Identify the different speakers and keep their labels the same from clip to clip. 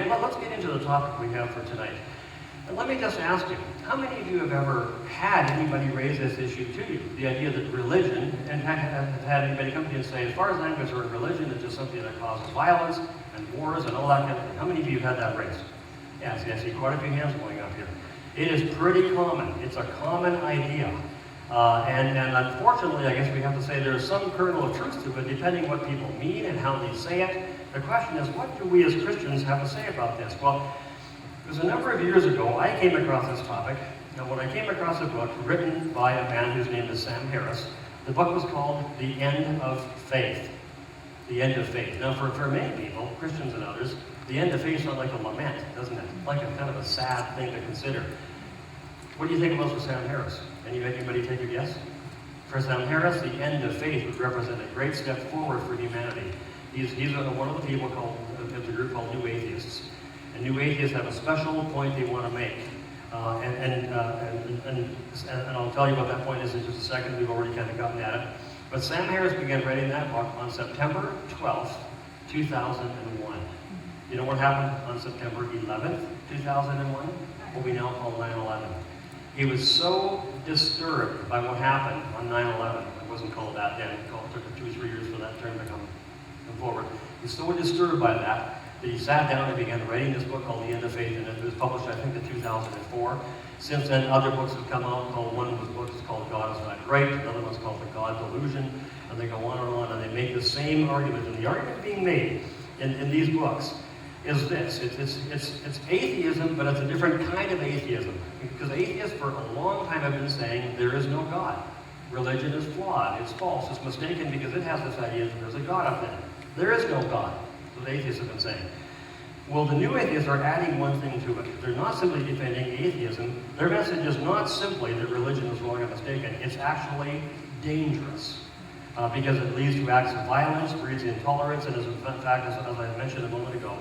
Speaker 1: tonight, let's get into the topic we have for tonight. And let me just ask you, how many of you have ever had anybody raise this issue to you? The idea that religion, and have had anybody come to you and say, as far as I'm concerned, religion is just something that causes violence and wars and all that kind of thing. How many of you have had that raised? Yes, I see quite a few hands going up here. It is pretty common. It's a common idea. And unfortunately, I guess we have to say there's some kernel of truth to it, depending what people mean and how they say it. The question is, what do we as Christians have to say about this? Well, it was a number of years ago, I came across this topic. And when I came across a book written by a man whose name is Sam Harris, the book was called The End of Faith. The End of Faith. Now, for many people, Christians and others, the end of faith sounds like a lament, doesn't it? Like a kind of a sad thing to consider. What do you think it was for Sam Harris? Anybody take a guess? For Sam Harris, the end of faith would represent a great step forward for humanity. He's one of the people of the group called New Atheists. And New Atheists have a special point they want to make. And I'll tell you what that point is in just a second. We've already kind of gotten at it. But Sam Harris began writing that book on September 12th, 2001. You know what happened on September 11th, 2001? What we now call 9/11. He was so disturbed by what happened on 9/11. It wasn't called that then. It took 2 or 3 years for that term to come forward. He was so disturbed by that he sat down and began writing this book called The End of Faith, and it was published, I think, in 2004. Since then, other books have come out. One of his books is called God Is Not Great. Another one's called The God Delusion. And they go on, and they make the same argument. And the argument being made in these books is this. It's atheism, but it's a different kind of atheism. Because atheists for a long time have been saying there is no God. Religion is flawed, it's false, it's mistaken because it has this idea that there's a God up there. There is no God. That's what atheists have been saying. Well, the new atheists are adding one thing to it. They're not simply defending atheism. Their message is not simply that religion is wrong and mistaken. It's actually dangerous. Because it leads to acts of violence, breeds intolerance, and as a fact, as I mentioned a moment ago,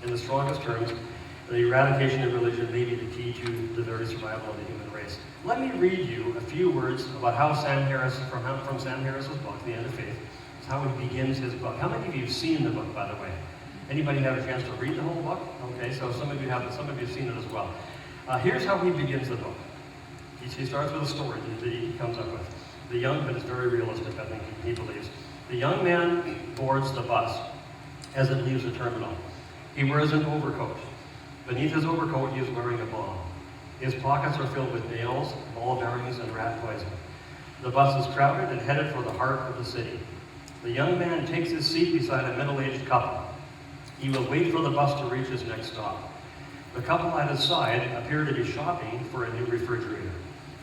Speaker 1: in the strongest terms, the eradication of religion may be the key to the very survival of the human race. Let me read you a few words about how Sam Harris, from Sam Harris's book, The End of Faith, is how he begins his book. How many of you have seen the book, by the way? Anybody have a chance to read the whole book? Okay, so some of you have seen it as well. Here's how he begins the book. He starts with a story that he comes up with. But it's very realistic, I think he believes. The young man boards the bus as it leaves the terminal. He wears an overcoat. Beneath his overcoat, he is wearing a bomb. His pockets are filled with nails, ball bearings, and rat poison. The bus is crowded and headed for the heart of the city. The young man takes his seat beside a middle-aged couple. He will wait for the bus to reach his next stop. The couple at his side appear to be shopping for a new refrigerator.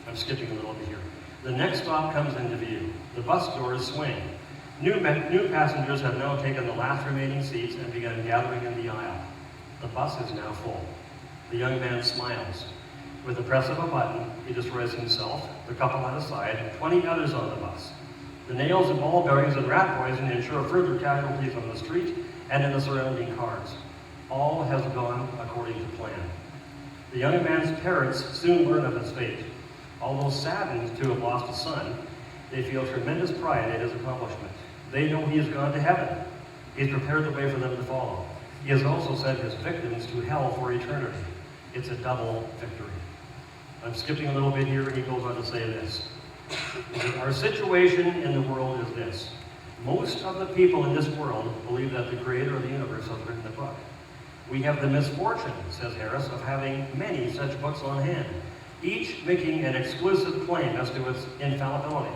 Speaker 1: I'm skipping a little bit here. The next stop comes into view. The bus doors swing. New passengers have now taken the last remaining seats and begun gathering in the aisle. The bus is now full. The young man smiles. With the press of a button, he destroys himself, the couple at his side, and 20 others on the bus. The nails and ball bearings and rat poison ensure further casualties on the street and in the surrounding cars. All has gone according to plan. The young man's parents soon learn of his fate. Although saddened to have lost a son, they feel tremendous pride in his accomplishment. They know he has gone to heaven. He has prepared the way for them to follow. He has also sent his victims to hell for eternity. It's a double victory. I'm skipping a little bit here, and he goes on to say this. Our situation in the world is this. Most of the people in this world believe that the creator of the universe has written a book. We have the misfortune, says Harris, of having many such books on hand, each making an exclusive claim as to its infallibility.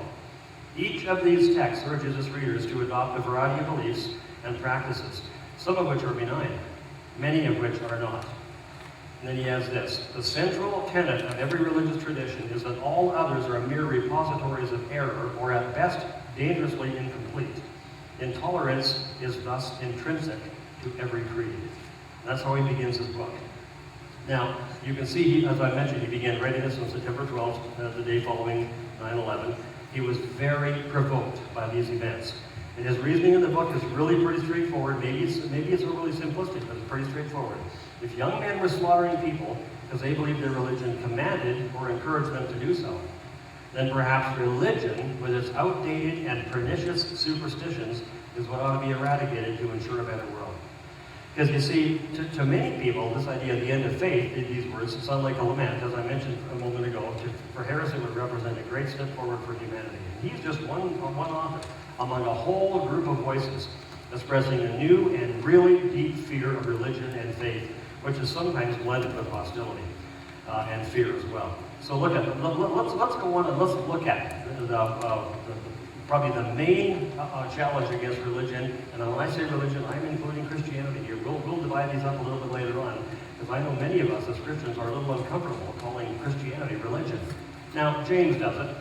Speaker 1: Each of these texts urges its readers to adopt a variety of beliefs and practices, some of which are benign, many of which are not. And then he has this. The central tenet of every religious tradition is that all others are mere repositories of error, or at best, dangerously incomplete. Intolerance is thus intrinsic to every creed. That's how he begins his book. Now, you can see, as I mentioned, he began writing this on September 12th, the day following 9/11. He was very provoked by these events. And his reasoning in the book is really pretty straightforward. Maybe it's overly simplistic, but it's pretty straightforward. If young men were slaughtering people because they believed their religion commanded or encouraged them to do so, then perhaps religion, with its outdated and pernicious superstitions, is what ought to be eradicated to ensure a better world. Because you see, to many people, this idea of the end of faith, these words sound like a lament, as I mentioned a moment ago. For Harris, it would represent a great step forward for humanity. And he's just one author among a whole group of voices expressing a new and really deep fear of religion and faith, which is sometimes blended with hostility and fear as well. So let's go on and let's look at probably the main challenge against religion. And when I say religion, I'm including Christianity here. We'll divide these up a little bit later on, because I know many of us as Christians are a little uncomfortable calling Christianity religion. Now, James does it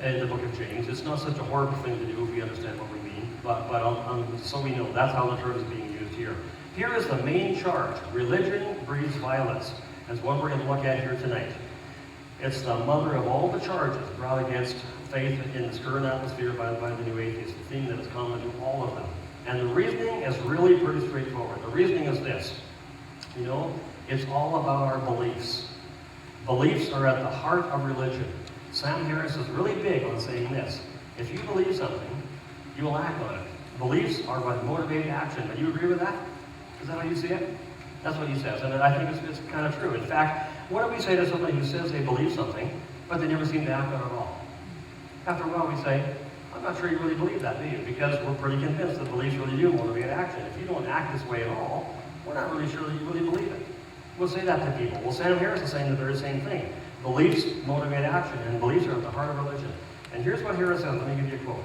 Speaker 1: in the book of James. It's not such a horrible thing to do if we understand what we mean, but so we know that's how the term is being used here. Here is the main charge. Religion breeds violence. That's what we're going to look at here tonight. It's the mother of all the charges brought against faith in this current atmosphere by the new atheists, the theme that is common to all of them. And the reasoning is really pretty straightforward. The reasoning is this. It's all about our beliefs. Beliefs are at the heart of religion. Sam Harris is really big on saying this. If you believe something, you will act on it. Beliefs are what motivate action. Do you agree with that? Is that how you see it? That's what he says, and I think it's kind of true. In fact, what do we say to somebody who says they believe something, but they never seem to act on it at all? After a while we say, I'm not sure you really believe that, do you? Because we're pretty convinced that beliefs really do motivate action. If you don't act this way at all, we're not really sure that you really believe it. We'll say that to people. Well, Sam Harris is saying the very same thing. Beliefs motivate action, and beliefs are at the heart of religion. And here's what Harris says. Let me give you a quote.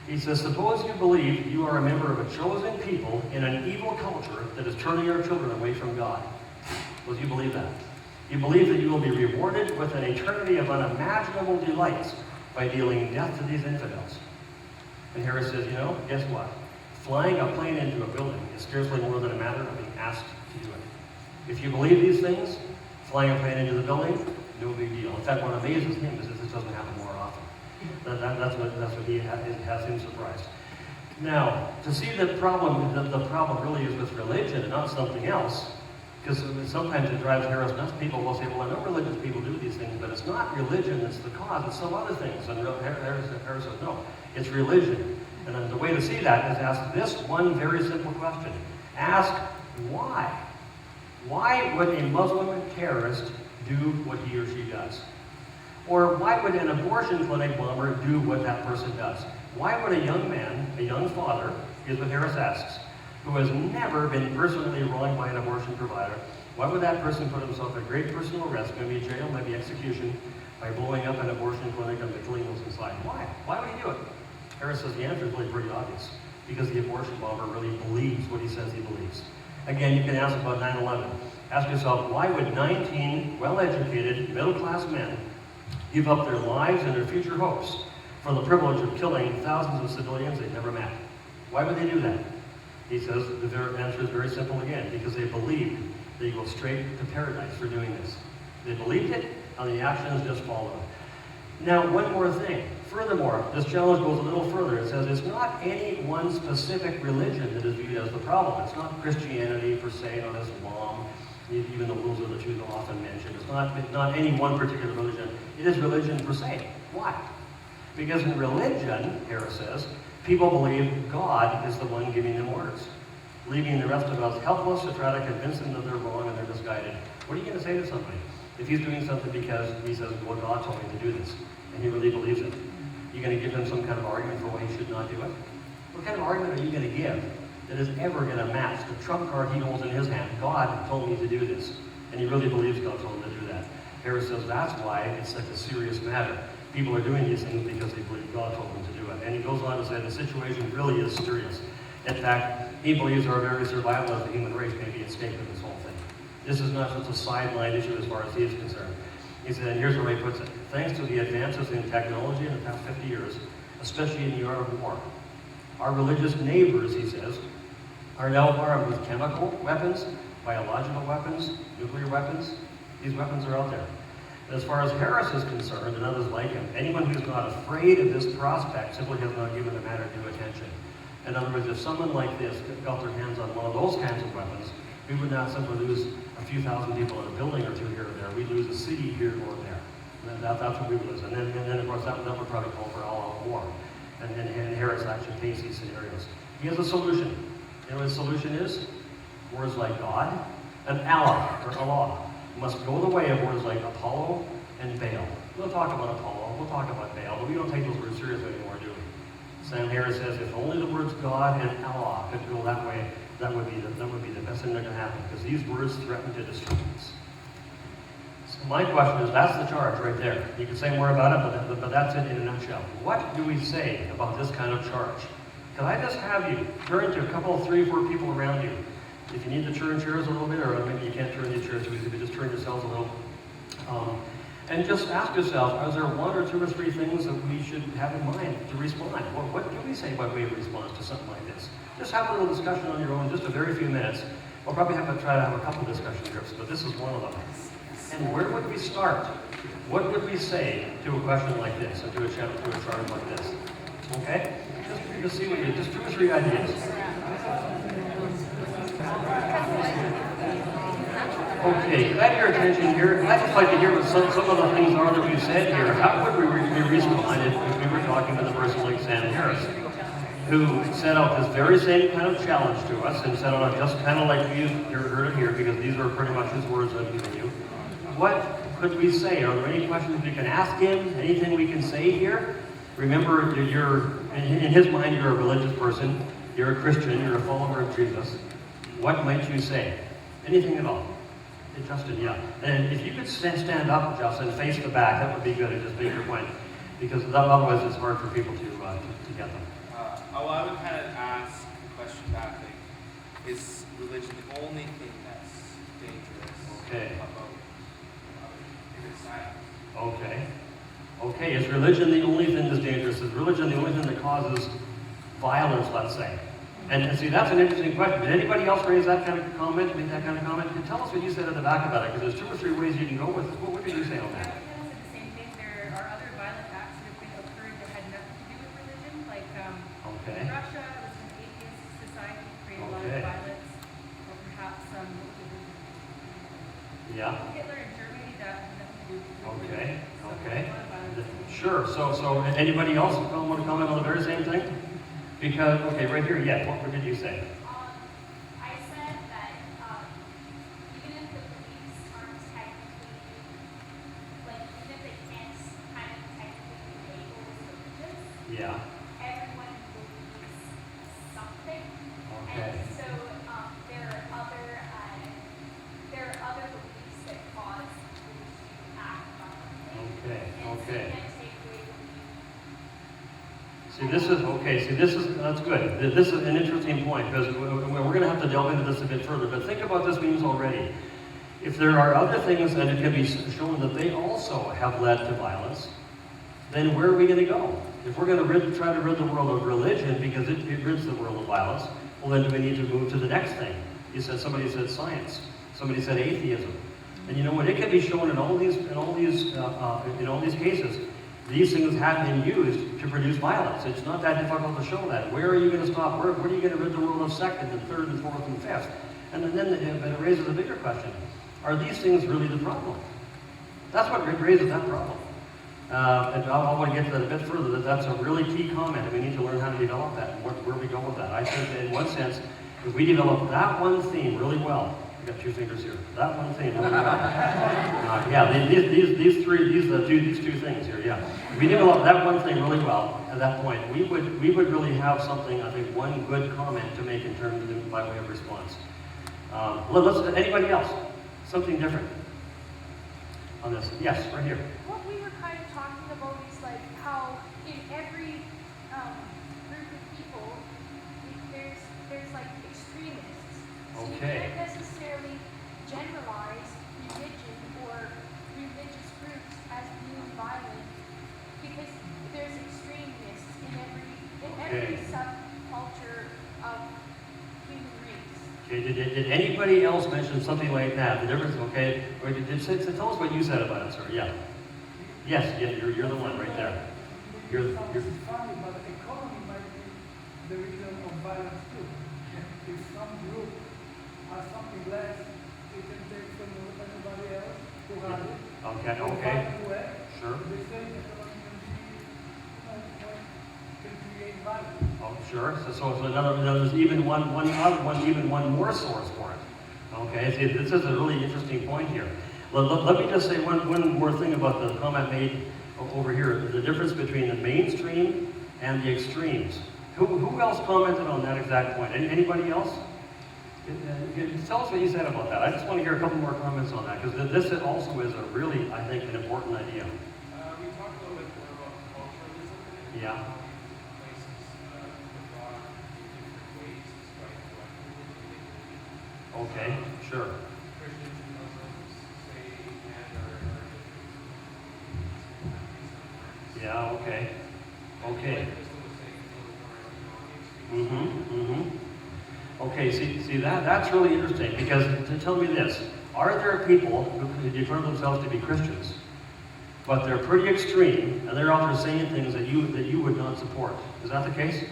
Speaker 1: He says, suppose you believe you are a member of a chosen people in an evil culture that is turning your children away from God. Suppose you believe that. You believe that you will be rewarded with an eternity of unimaginable delights by dealing death to these infidels. And Harris says, guess what? Flying a plane into a building is scarcely more than a matter of being asked to do it. If you believe these things, flying a plane into the building, no big deal. In fact, what amazes him is that this doesn't happen more often. That's what he has him surprised. Now, to see the problem really is with religion and not something else, because sometimes it drives Harris nuts. People will say, well, I know religious people do these things, but it's not religion that's the cause, it's some other things. And Harris says, no, it's religion. And then the way to see that is ask this one very simple question. Ask why. Why would a Muslim terrorist do what he or she does? Or why would an abortion clinic bomber do what that person does? Why would a young man, a young father, is what Harris asks, who has never been personally wronged by an abortion provider, why would that person put himself at great personal risk, maybe jail, maybe execution, by blowing up an abortion clinic and killing those inside? Why? Why would he do it? Harris says the answer is really pretty obvious, because the abortion bomber really believes what he says he believes. Again, you can ask about 9/11. Ask yourself, why would 19 well-educated, middle-class men give up their lives and their future hopes for the privilege of killing thousands of civilians they never met? Why would they do that? He says the answer is very simple again, because they believed they go straight to paradise for doing this. They believed it, and the actions just followed. Now, one more thing. Furthermore, this challenge goes a little further. It says it's not any one specific religion that is viewed as the problem. It's not Christianity per se, not Islam, even though those are the two that are often mentioned. It's not any one particular religion. It is religion per se. Why? Because in religion, Harris says, people believe God is the one giving them orders, leaving the rest of us helpless to try to convince them that they're wrong and they're misguided. What are you going to say to somebody if he's doing something because he says, well, God told me to do this, and he really believes it? You're going to give him some kind of argument for why he should not do it? What kind of argument are you going to give that is ever going to match the trump card he holds in his hand? God told me to do this, and he really believes God told him to do that. Harris says that's why it's such a serious matter. People are doing these things because they believe God told them to do it. And he goes on to say the situation really is serious. In fact, he believes our very survival as the human race may be at stake in this whole thing. This is not just a sideline issue as far as he is concerned. He said, and here's where he puts it, thanks to the advances in technology in the past 50 years, especially in the art of war, our religious neighbors, he says, are now armed with chemical weapons, biological weapons, nuclear weapons. These weapons are out there. And as far as Harris is concerned, and others like him, anyone who's not afraid of this prospect simply has not given the matter due attention. In other words, if someone like this got their hands on one of those kinds of weapons, we would not simply lose a few thousand people in a building or two here or there. We'd lose a city here or there. And that's what we would lose. And then of course, that would probably call for all-out war. And Harris actually paints these scenarios. He has a solution. You know what his solution is? words like God, and Allah, or Allah, must go the way of words like Apollo and Baal. We'll talk about Apollo, we'll talk about Baal, but we don't take those words seriously anymore, do we? Sam Harris says, if only the words God and Allah could go that way, that would be the best thing that can happen, because these words threaten to destroy us. So my question is, that's the charge right there. You can say more about it, but that's it in a nutshell. What do we say about this kind of charge? Can I just have you turn to a couple, 3, 4 people around you? If you need to turn chairs a little bit, or maybe you can't turn the chairs too easy, but just turn yourselves a little. And just ask yourself, are there 1 or 2 or 3 things that we should have in mind to respond? What do we say by way of response to something like this? Just have a little discussion on your own, just a very few minutes. We'll probably have to try to have a couple discussion groups, but this is one of them. And where would we start? What would we say to a question like this, and to a charge like this? Okay? Just see what you, just 2 or 3 ideas. Okay, can I have your attention here? I'd just like to hear what some of the things are that we've said here. How would we respond if we were talking to the person like Sam Harris, who set out this very same kind of challenge to us, and set out just kind of like you heard it here, because these are pretty much his words I've given you. What could we say? Are there any questions we can ask him? Anything we can say here? Remember, in his mind, you're a religious person. You're a Christian. You're a follower of Jesus. What might you say? Anything at all? Justin, yeah. And if you could stand up, Justin, face the back, that would be good, and just make your point. Because otherwise it's hard for people to get them.
Speaker 2: I would kind of ask the question back, like, is religion the only thing that's dangerous about science?
Speaker 1: Okay. Okay, is religion the only thing that's dangerous? Is religion the only thing that causes violence, let's say? And see, that's an interesting question. Did anybody else raise that kind of comment, make that kind of comment? And tell us what you said at the back about it, because there's 2 or 3 ways you can go with it. What did you say on that?
Speaker 3: I would the same thing. There are other violent acts that have been occurred that had nothing to do with religion, like in Russia, it was an atheist society, created a lot of violence, or perhaps Hitler in Germany, that had nothing to do with religion.
Speaker 1: Okay. Sure. So anybody else want to comment on the very same thing? Because, right here, what did you say?
Speaker 4: I said that even if the beliefs aren't technically, like, even if they can't kind of technically be labeled as religious, everyone believes something.
Speaker 1: Okay.
Speaker 4: And so there are other beliefs that cause people to act violently. And so you can't take away
Speaker 1: that's good. This is an interesting point, because we're going to have to delve into this a bit further, but think about this means already. If there are other things that it can be shown that they also have led to violence, then where are we going to go? If we're going to try to rid the world of religion because it rids the world of violence, well, then do we need to move to the next thing? Somebody said science. Somebody said atheism. And you know what? It can be shown in all these cases. These things have been used to produce violence. It's not that difficult to show that. Where are you going to stop? Where are you going to rid the world of second and third and fourth and fifth? And then it raises a bigger question. Are these things really the problem? That's what raises that problem. And I want to get to that a bit further. That's a really key comment, and we need to learn how to develop that and where we go with that. I think that in one sense, if we develop that one theme really well, I've got 2 fingers here. That one thing. These 2 things here. If we develop that one thing really well at that point, we would really have something. I think one good comment to make in terms of by way of response. Anybody else? Something different on this? Yes, right here.
Speaker 5: What we were kind of talking about is like how in every group of people there's like extremists. So you can't necessarily generalize religion or religious groups as being violent, because there's extremists in every subculture of human race.
Speaker 1: Okay, did anybody else mention something like that? The difference, okay? Or tell us what you said about it, sir. Yeah. Yes, you're the one right there. You're
Speaker 6: funny, but economy might be the reason of violence too. If some group has something less, they can take from anybody else who has it.
Speaker 1: Okay. Sure.
Speaker 6: They say economy can create violence.
Speaker 1: Oh, sure. So there's even one more source for it. Okay, see, this is a really interesting point here. Let me just say one more thing about the comment made over here, the difference between the mainstream and the extremes. Who else commented on that exact point? Anybody else? Tell us what you said about that. I just want to hear a couple more comments on that, because this also is a really, I think, an important idea.
Speaker 2: We talked a little bit more about culturalism and
Speaker 1: Yeah.
Speaker 2: how places put God in different ways despite what religion they believe.
Speaker 1: Okay, sure.
Speaker 2: Christians and Muslims say and are different.
Speaker 1: Yeah, okay. Okay.
Speaker 2: Like Crystal was saying, a little more, on the extreme side.
Speaker 1: Okay, see that's really interesting, because to tell me this, are there people who declare themselves to be Christians, but they're pretty extreme, and they're out there saying things that you would not support? Is that the case?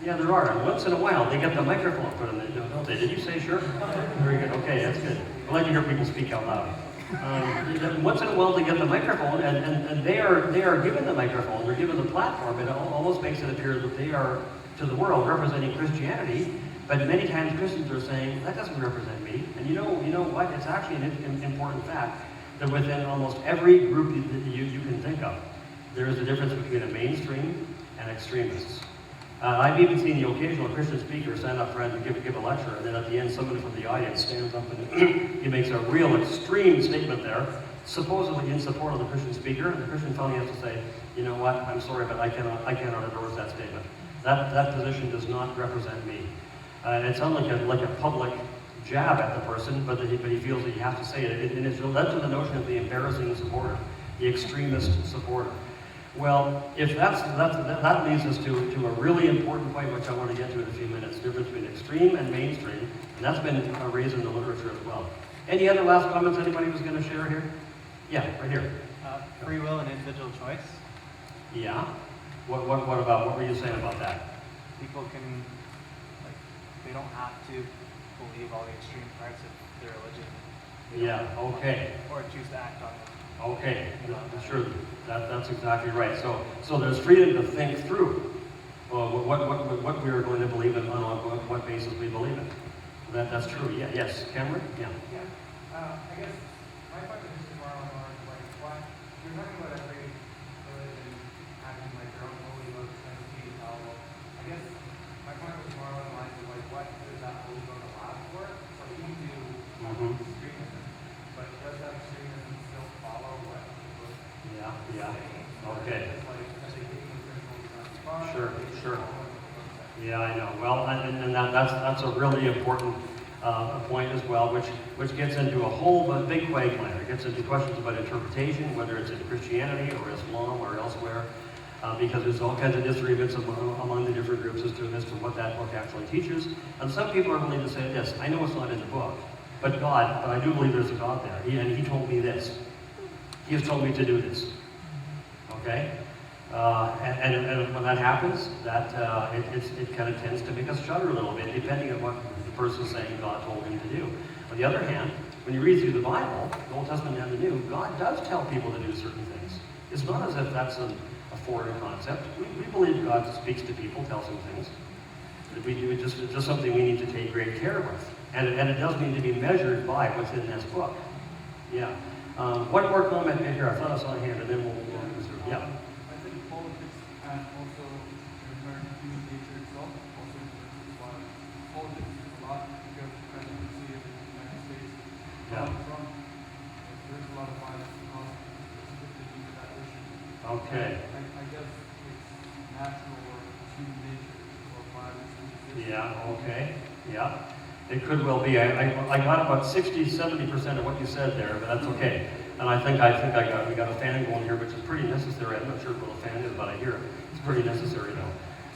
Speaker 1: Yeah, there are. And once in a while, they get the microphone put in there, don't they? Did you say sure? Very good. Okay, that's good. I like to hear people speak out loud. Once in a while, they get the microphone, and they are given the microphone, they're given the platform. It almost makes it appear that they are, to the world, representing Christianity. But many times Christians are saying, that doesn't represent me. And you know what? It's actually an important fact that within almost every group that you can think of, there is a difference between a mainstream and extremists. I've even seen the occasional Christian speaker stand up front and give a lecture, and then at the end somebody from the audience stands up and he makes a real extreme statement there, supposedly in support of the Christian speaker, and the Christian finally has to say, you know what, I'm sorry, but I cannot endorse that statement. That position does not represent me. It sounds like a public jab at the person, but he feels that he has to say it. And it's led to the notion of the embarrassing supporter, the extremist supporter. Well, if that leads us to a really important point, which I want to get to in a few minutes, the difference between extreme and mainstream, and that's been raised in the literature as well. Any other last comments anybody was going to share here? Yeah, right here.
Speaker 7: Free will and individual choice.
Speaker 1: Yeah. What were you saying about that?
Speaker 7: People can, they don't have to believe all the extreme parts of their religion.
Speaker 1: Yeah, okay.
Speaker 7: Or choose to act on them.
Speaker 1: Okay, sure, that's exactly right. So there's freedom to think through what we are going to believe in, on what basis we believe it. That's true. Yeah. Yes, Cameron. Yeah.
Speaker 8: I guess my question is more on what you're talking about every religion having their own holy books and being fallible. I guess my point was more along the lines of what does that holy book allow for? So we do extremism, but does that extremism still follow what the book
Speaker 1: Yeah.
Speaker 8: saying?
Speaker 1: Okay.
Speaker 8: It's like, are they taking the principles of the Bible?
Speaker 1: Sure. Yeah, I know. Well, and that's a really important point as well, which gets into a whole big quagmire. It gets into questions about interpretation, whether it's in Christianity or Islam or elsewhere, because there's all kinds of disagreements among the different groups as to what that book actually teaches. And some people are willing to say this: I know it's not in the book, but I do believe there's a God there. He told me this. He has told me to do this. Okay. And when that happens, it kind of tends to make us shudder a little bit, depending on what the person is saying God told him to do. On the other hand, when you read through the Bible, the Old Testament and the New, God does tell people to do certain things. It's not as if that's a foreign concept. We believe God speaks to people, tells them things. It's just something we need to take great care with. And it does need to be measured by what's in this book. Yeah. One more comment in here. I thought I saw a hand, and then we'll go through. Yeah.
Speaker 6: I think politics and also human nature itself also influences why politics is a lot, because as you can see in the United States, Donald Trump, there's a lot of violence because specifically due to that issue.
Speaker 1: Okay.
Speaker 6: I guess it's natural or human nature or violence.
Speaker 1: Yeah, okay. Yeah. It could well be. I got about 60-70% of what you said there, but that's okay. And I think we got a fan going here, which is pretty necessary. I'm not sure what a fan is, but I hear it. It's pretty necessary though.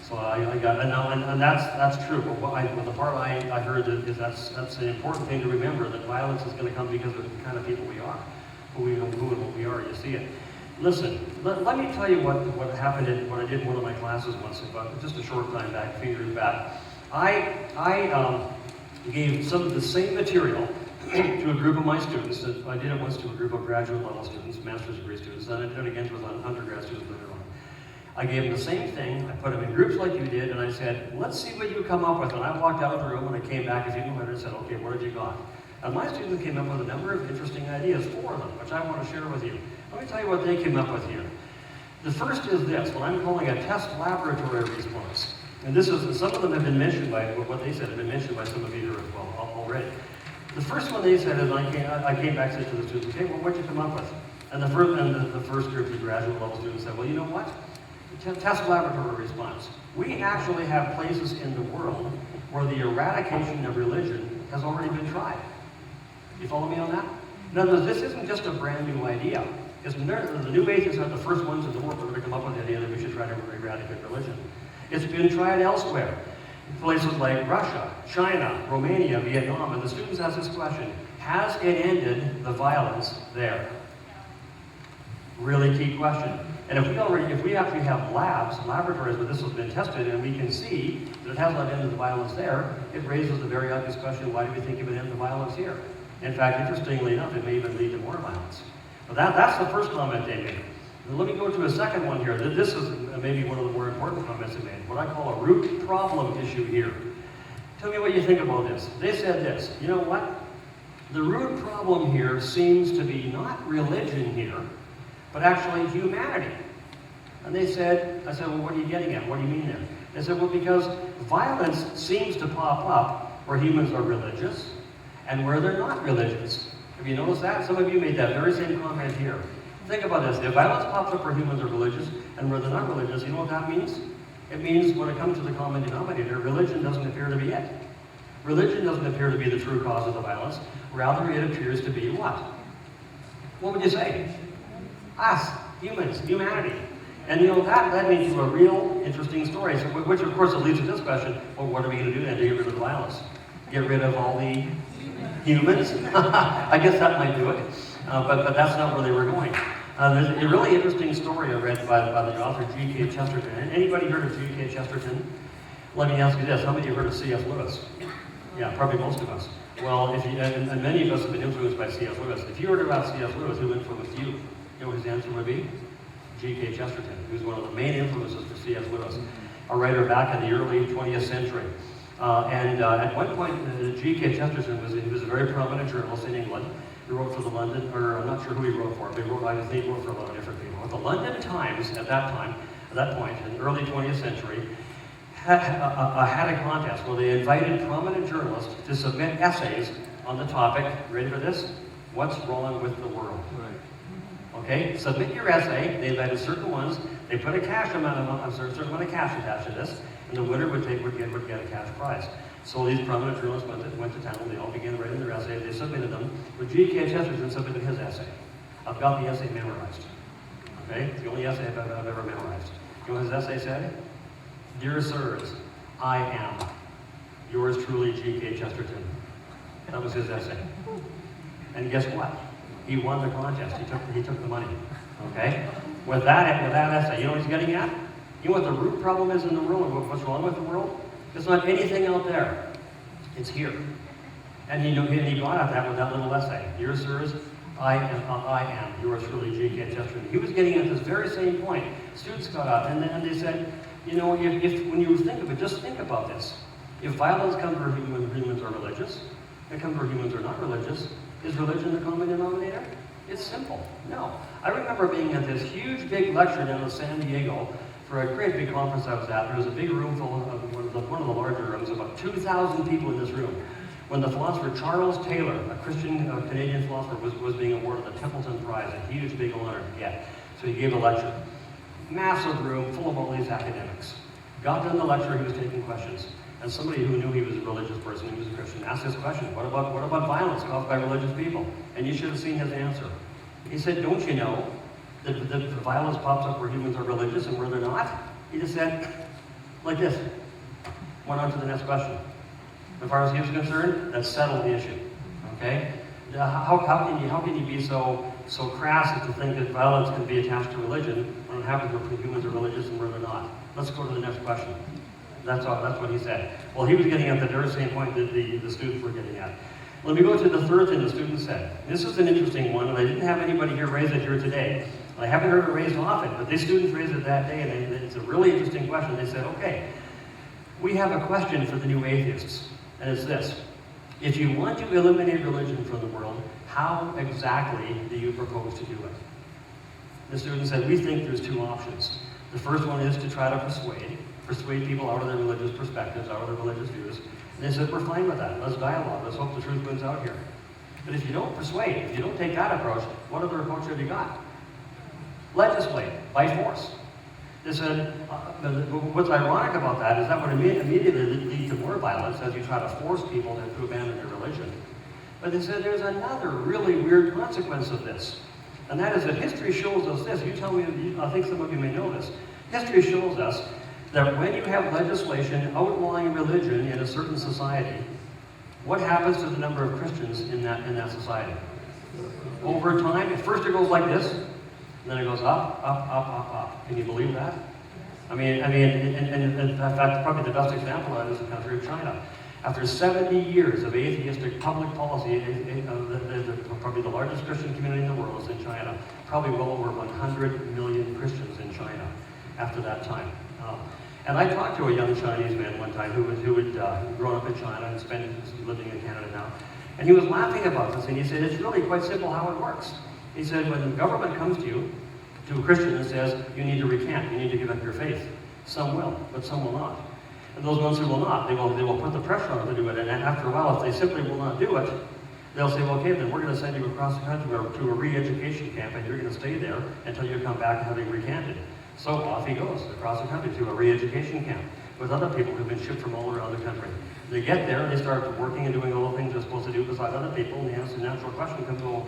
Speaker 1: So and that's true. But the part I heard is that's an important thing to remember, that violence is going to come because of the kind of people we are, who and what we are. You see it. Listen, let me tell you what happened when I did one of my classes once, about just a short time back, a few years back. I gave some of the same material to a group of my students. I did it once to a group of graduate level students, master's degree students, and I did it again to undergrad students later on. I gave them the same thing. I put them in groups like you did, and I said, let's see what you come up with. And I walked out of the room, and I came back a few minutes and said, okay, what have you got? And my students came up with a number of interesting ideas, 4 of them, which I want to share with you. Let me tell you what they came up with here. The first is this, what I'm calling a test laboratory response. And this is, some of them have been mentioned by, what they said have been mentioned by some of you here as well already. The first one they said is, I came back and said to the students, okay, well, what'd you come up with? And the first group, the graduate level students said, well, you know what? Test laboratory response. We actually have places in the world where the eradication of religion has already been tried. You follow me on that? In other words, this isn't just a brand new idea. The new atheists are the first ones in the world that are going to come up with the idea that we should try to eradicate religion. It's been tried elsewhere. In places like Russia, China, Romania, Vietnam, and the students ask this question, has it ended the violence there? Really key question. And if we actually have laboratories where this has been tested, and we can see that it has not ended the violence there, it raises the very obvious question, why do we think it would end the violence here? In fact, interestingly enough, it may even lead to more violence. But that's the first comment they made. Now, let me go to a second one here. This is maybe one of the more important comments they made, what I call a root problem issue here. Tell me what you think about this. They said this, you know what? The root problem here seems to be not religion here, but actually humanity. And I said, well, what are you getting at? What do you mean there? They said, well, because violence seems to pop up where humans are religious and where they're not religious. Have you noticed that? Some of you made that very same comment here. Think about this. If violence pops up where humans are religious and where they're not religious, you know what that means? It means when it comes to the common denominator, religion doesn't appear to be it. Religion doesn't appear to be the true cause of the violence. Rather, it appears to be what? What would you say? Us, humans, humanity. And you know, that led me to a real interesting story, which of course leads to this question, well, what are we going to do then to get rid of the violence? Get rid of all the humans? I guess that might do it, but that's not where they were going. There's a really interesting story I read by the author G.K. Chesterton. Anybody heard of G.K. Chesterton? Let me ask you this, how many of you heard of C.S. Lewis? Yeah, probably most of us. Well, and many of us have been influenced by C.S. Lewis. If you heard about C.S. Lewis, who influenced you? You know what his answer would be? G.K. Chesterton, who's one of the main influences for C.S. Lewis, a writer back in the early 20th century. At one point, G.K. Chesterton was a very prominent journalist in England. He wrote for the London, or I'm not sure who he wrote for, but I think he wrote for a lot of different people. But the London Times at that point, in the early 20th century, had a contest where they invited prominent journalists to submit essays on the topic, ready for this? What's wrong with the world? Right. Okay, submit your essay. They invited certain ones. They put a certain amount of cash attached to this, and the winner would get a cash prize. So these prominent journalists went to town. They all began writing their essays. They submitted them. But G.K. Chesterton submitted his essay. I've got the essay memorized. Okay, it's the only essay I've ever memorized. You know what his essay said? Dear sirs, I am yours truly, G.K. Chesterton. That was his essay. And guess what? He won the contest. He took the money. Okay? With that essay, you know what he's getting at? You know what the root problem is in the world and what's wrong with the world? It's not anything out there. It's here. And he got at that with that little essay. Dear sirs, I am yours truly, G.K. Chesterton. He was getting at this very same point. Students got up and they said, you know, if when you think of it, just think about this. If violence comes where humans are religious, it comes where humans are not religious, is religion the common denominator? It's simple. No. I remember being at this huge big lecture down in San Diego for a great big conference I was at. There was a big room full of one of the larger rooms, about 2,000 people in this room. When the philosopher Charles Taylor, a Christian Canadian philosopher, was being awarded the Templeton Prize, a huge big honor to get. So he gave a lecture. Massive room full of all these academics. Got done the lecture, he was taking questions. And somebody who knew he was a religious person, he was a Christian, asked this question, what about violence caused by religious people? And you should have seen his answer. He said, don't you know that violence pops up where humans are religious and where they're not? He just said, like this. Went on to the next question. As far as he was concerned, that settled the issue. Okay? How can you be so crass as to think that violence can be attached to religion when it happens where humans are religious and where they're not? Let's go to the next question. That's what he said. Well, he was getting at the very same point that the students were getting at. Let me go to the third thing the students said. This is an interesting one, and I didn't have anybody here raise it here today. I haven't heard it raised often, but these students raised it that day, and it's a really interesting question. They said, okay, we have a question for the new atheists, and it's this. If you want to eliminate religion from the world, how exactly do you propose to do it? The student said, we think there's two options. The first one is to try to persuade people out of their religious perspectives, out of their religious views. And they said, we're fine with that. Let's dialogue. Let's hope the truth wins out here. But if you don't persuade, if you don't take that approach, what other approach have you got? Legislate, by force. They said, what's ironic about that is that would immediately lead to more violence as you try to force people to abandon their religion. But they said there's another really weird consequence of this. And that is that history shows us this. You tell me, I think some of you may know this. History shows us that when you have legislation outlawing religion in a certain society, what happens to the number of Christians in that society? Over time, at first it goes like this, and then it goes up, up, up, up, up. Can you believe that? I mean, and in fact, probably the best example of that is the country of China. After 70 years of atheistic public policy, probably the largest Christian community in the world is in China. Probably well over 100 million Christians in China after that time. And I talked to a young Chinese man one time who had grown up in China and living in Canada now. And he was laughing about this, and he said, it's really quite simple how it works. He said, when the government comes to you, to a Christian, and says, you need to recant, you need to give up your faith. Some will, but some will not. And those ones who will not, they will put the pressure on them to do it. And after a while, if they simply will not do it, they'll say, well, okay, then we're going to send you across the country to a re-education camp, and you're going to stay there until you come back having recanted. So off he goes across the country to a re-education camp with other people who've been shipped from all around the country. They get there, they start working and doing all the things they're supposed to do beside other people, and the natural question comes, well,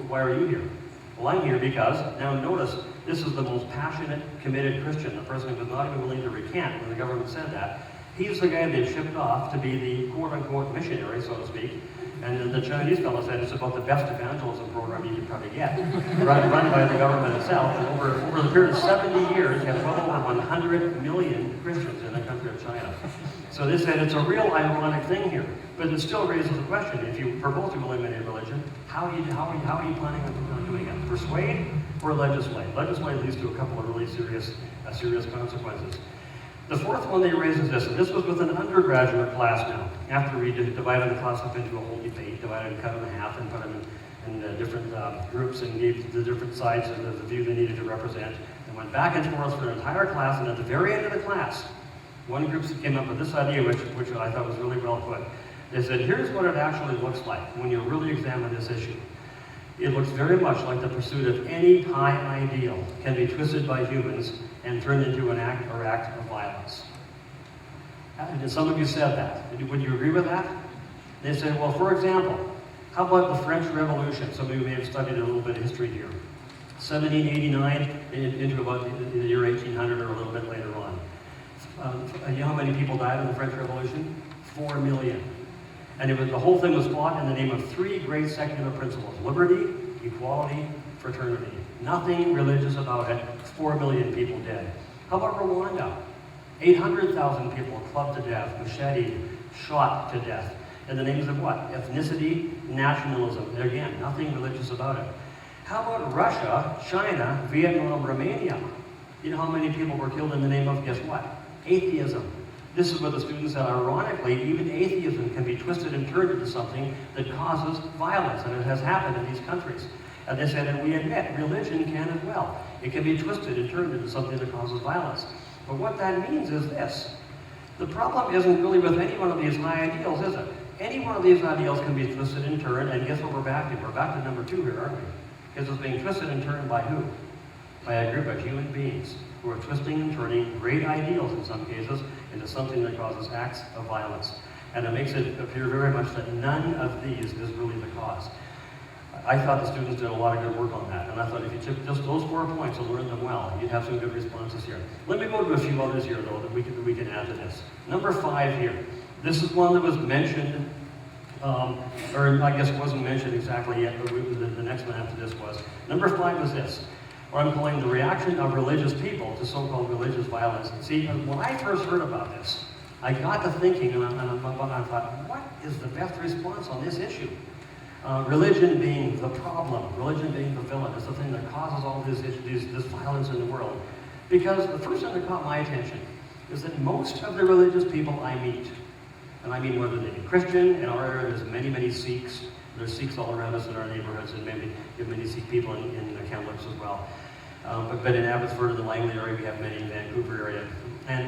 Speaker 1: why are you here? Well, I'm here because, now notice, this is the most passionate, committed Christian, the person who was not even willing to recant when the government said that. He's the guy they've shipped off to be the quote-unquote missionary, so to speak. And the Chinese fellow said it's about the best evangelism program you could probably get, run by the government itself. And over the period of 70 years, you have well over 100 million Christians in the country of China. So they said it's a real ironic thing here, but it still raises the question: if you propose to eliminate religion, how are you planning on doing it? Persuade or legislate? Legislate leads to a couple of really serious consequences. The fourth one they raised is this, and this was with an undergraduate class now. After we divided the class up into a whole debate, divided and cut them in half and put them in different groups and gave the different sides of the view they needed to represent, and went back and forth for an entire class, and at the very end of the class, one group came up with this idea, which I thought was really well put. They said, here's what it actually looks like when you really examine this issue. It looks very much like the pursuit of any high ideal can be twisted by humans and turned into an act of violence. And some of you said that. Would you agree with that? They said, well, for example, how about the French Revolution? Some of you may have studied a little bit of history here. 1789 into about the year 1800 or a little bit later on. You know how many people died in the French Revolution? 4 million. And the whole thing was fought in the name of three great secular principles: liberty, equality, fraternity. Nothing religious about it. 4 million people dead. How about Rwanda? 800,000 people clubbed to death, macheted, shot to death. In the names of what? Ethnicity, nationalism. Again, nothing religious about it. How about Russia, China, Vietnam, Romania? You know how many people were killed in the name of, guess what? Atheism. This is what the students said. Ironically, even atheism can be twisted and turned into something that causes violence, and it has happened in these countries. And they said, and we admit, religion can as well. It can be twisted and turned into something that causes violence. But what that means is this. The problem isn't really with any one of these high ideals, is it? Any one of these ideals can be twisted and turned, and guess what we're back to? We're back to number 2 here, aren't we? Because it's being twisted and turned by who? By a group of human beings who are twisting and turning great ideals, in some cases, into something that causes acts of violence. And it makes it appear very much that none of these is really the cause. I thought the students did a lot of good work on that, and I thought if you took just those 4 points and learned them well, you'd have some good responses here. Let me go to a few others here, though, that we can add to this. Number 5 here. This is one that was mentioned, or I guess wasn't mentioned exactly yet, but the next one after this was. Number 5 was this, what I'm calling the reaction of religious people to so-called religious violence. And see, when I first heard about this, I got to thinking, and I thought, what is the best response on this issue? Religion being the problem, religion being the villain, is the thing that causes all this violence in the world. Because the first thing that caught my attention is that most of the religious people I meet And I mean whether they be Christian. In our area, there's many, many Sikhs. There's Sikhs all around us in our neighborhoods, and maybe we have many Sikh people in Kamloops as well. But in Abbotsford and the Langley area, we have many in Vancouver area.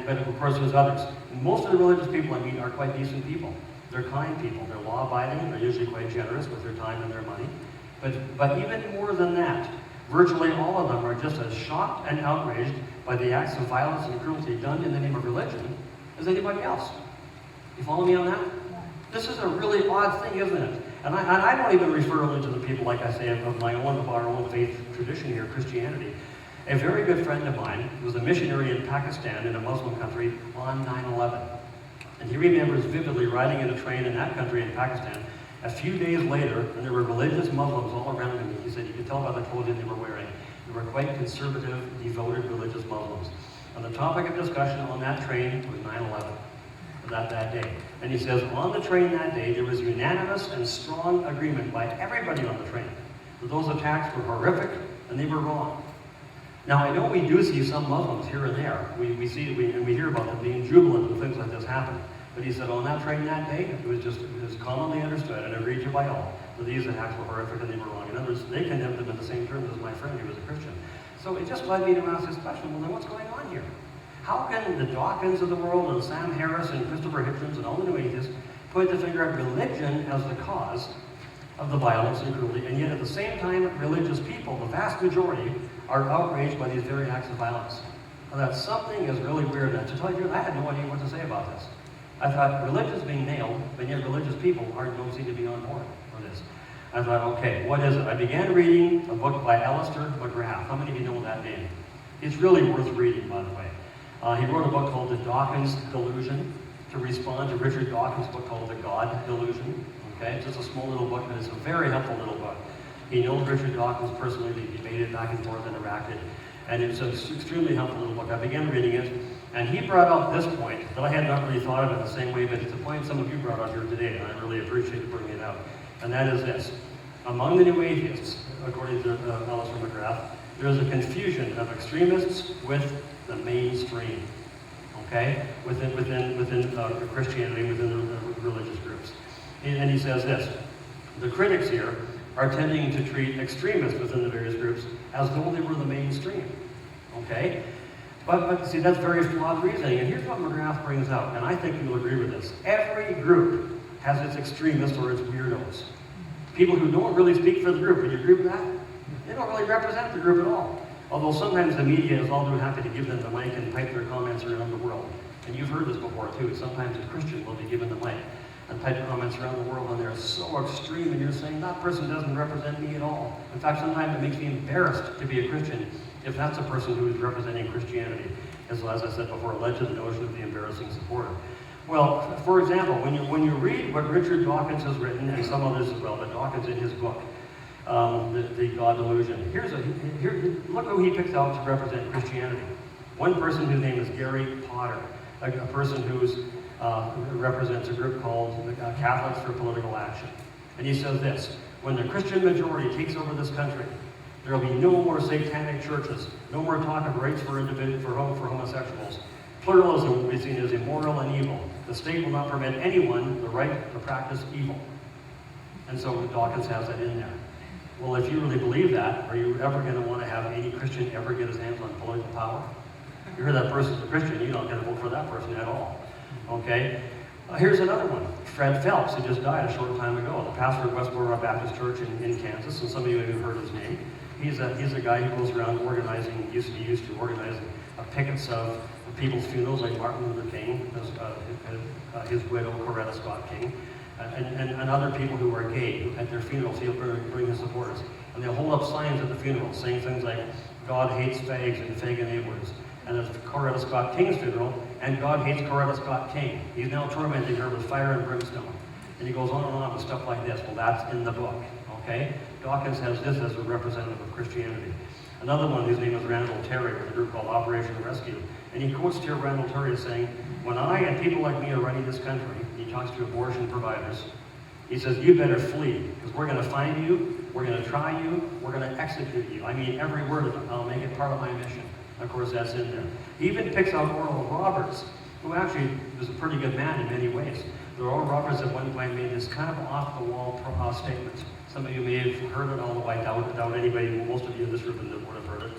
Speaker 1: But of course, there's others. Most of the religious people I meet are quite decent people. They're kind people. They're law-abiding. They're usually quite generous with their time and their money. But even more than that, virtually all of them are just as shocked and outraged by the acts of violence and cruelty done in the name of religion as anybody else. You follow me on that? This is a really odd thing, isn't it? And I don't even refer only to the people, like I say, of our own faith tradition here, Christianity. A very good friend of mine was a missionary in Pakistan, in a Muslim country, on 9/11. And he remembers vividly riding in a train in that country, in Pakistan, a few days later, and there were religious Muslims all around him. He said you could tell by the clothing they were wearing. They were quite conservative, devoted religious Muslims. And the topic of discussion on that train was 9/11. That day. And he says, on the train that day, there was unanimous and strong agreement by everybody on the train that those attacks were horrific and they were wrong. Now, I know we do see some Muslims here and there. We hear about them being jubilant when things like this happen. But he said, on that train that day, it was commonly understood and agreed to by all that these attacks were horrific and they were wrong. In other words, they condemned them in the same terms as my friend who was a Christian. So it just led me to ask this question, well, then what's going on here? How can the Dawkins of the world and Sam Harris and Christopher Hitchens and all the new atheists point the finger at religion as the cause of the violence and cruelty, and yet at the same time, religious people, the vast majority, are outraged by these very acts of violence? Now, that something is really weird. And to tell you the truth, I had no idea what to say about this. I thought religion's being nailed, but yet religious people don't seem to be on board for this. I thought, okay, what is it? I began reading a book by Alistair McGrath. How many of you know that name? It's really worth reading, by the way. He wrote a book called The Dawkins Delusion to respond to Richard Dawkins' book called The God Delusion. Okay, it's just a small little book, but it's a very helpful little book. He knows Richard Dawkins personally. They debated back and forth, interacted, and it's an extremely helpful little book. I began reading it, and he brought out this point that I had not really thought of it the same way, but it's a point some of you brought out here today, and I really appreciate you bringing it out. And that is this: among the new atheists, according to Alistair McGrath, there is a confusion of extremists with the mainstream, okay, within Christianity, within the religious groups. And he says this: the critics here are tending to treat extremists within the various groups as though they were the mainstream, okay? But see, that's very flawed reasoning. And here's what McGrath brings out, and I think you'll agree with this. Every group has its extremists or its weirdos. People who don't really speak for the group. Would you agree with that? They don't really represent the group at all. Although sometimes the media is all too happy to give them the mic and pipe their comments around the world. And you've heard this before too. Sometimes a Christian will be given the mic and pipe comments around the world, and they're so extreme, and you're saying, that person doesn't represent me at all. In fact, sometimes it makes me embarrassed to be a Christian if that's a person who is representing Christianity. As I said before, led to the notion of the embarrassing supporter. Well, for example, when you read what Richard Dawkins has written, and some others as well, but Dawkins in his book, the God Delusion. Look who he picks out to represent Christianity. One person whose name is Gary Potter, a person who represents a group called Catholics for Political Action. And he says this: when the Christian majority takes over this country, there will be no more satanic churches, no more talk of rights for homosexuals. Pluralism will be seen as immoral and evil. The state will not permit anyone the right to practice evil. And so Dawkins has that in there. Well, if you really believe that, are you ever going to want to have any Christian ever get his hands on political power? You hear that person's a Christian, you don't get to vote for that person at all. Okay? Here's another one. Fred Phelps, who just died a short time ago, the pastor of Westboro Baptist Church in Kansas, and some of you have heard his name. He's a guy who goes around organizing, used to organize pickets of people's funerals, like Martin Luther King, his widow, Coretta Scott King, and other people who are gay. At their funerals, he'll bring his supporters. And they'll hold up signs at the funerals saying things like, God hates fags and fag enablers. And at Coretta Scott King's funeral, and God hates Coretta Scott King. He's now tormenting her with fire and brimstone. And he goes on and on with stuff like this. Well, that's in the book, okay? Dawkins has this as a representative of Christianity. Another one, his name is Randall Terry, with a group called Operation Rescue. And he quotes here Randall Terry as saying, when I and people like me are running this country, he talks to abortion providers, he says, you better flee, because we're going to find you, we're going to try you, we're going to execute you. I mean every word of it. I'll make it part of my mission. Of course, that's in there. He even picks out Oral Roberts, who actually was a pretty good man in many ways. Oral Roberts at one point made this kind of off-the-wall statement. Some of you may have heard it, although I doubt anybody, most of you in this room would have heard it.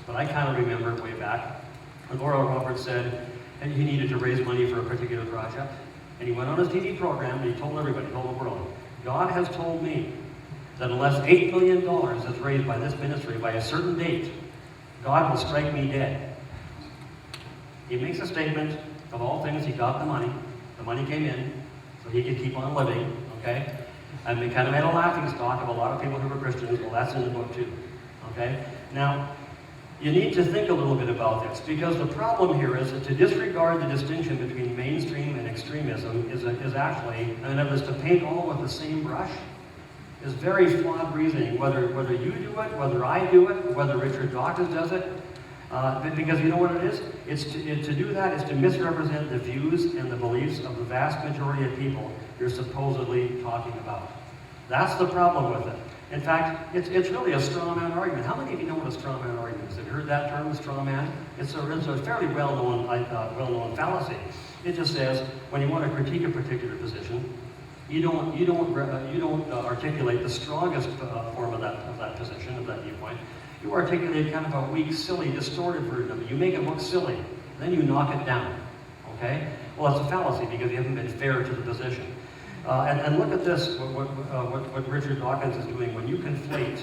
Speaker 1: But I kind of remember it way back. And Oral Roberts said and he needed to raise money for a particular project. And he went on his TV program and he told everybody, told the world, God has told me that unless $8 million is raised by this ministry by a certain date, God will strike me dead. He makes a statement. Of all things, he got the money. The money came in, so he could keep on living, okay? And they kind of made a laughing stock of a lot of people who were Christians. Well, that's in the book too, okay? Now, you need to think a little bit about this, because the problem here is that to disregard the distinction between mainstream and extremism is actually, and it is to paint all with the same brush, is very flawed reasoning, whether you do it, whether I do it, whether Richard Dawkins does it, because you know what it is? To do that is to misrepresent the views and the beliefs of the vast majority of people you're supposedly talking about. That's the problem with it. In fact, it's really a straw man argument. How many of you know what a straw man argument is? Have you heard that term, straw man? It's a fairly well-known fallacy. It just says when you want to critique a particular position, you don't articulate the strongest form of that position, of that viewpoint. You articulate kind of a weak, silly, distorted version of it. You make it look silly, then you knock it down. Okay? Well, it's a fallacy because you haven't been fair to the position. And look at this, what Richard Dawkins is doing. When you conflate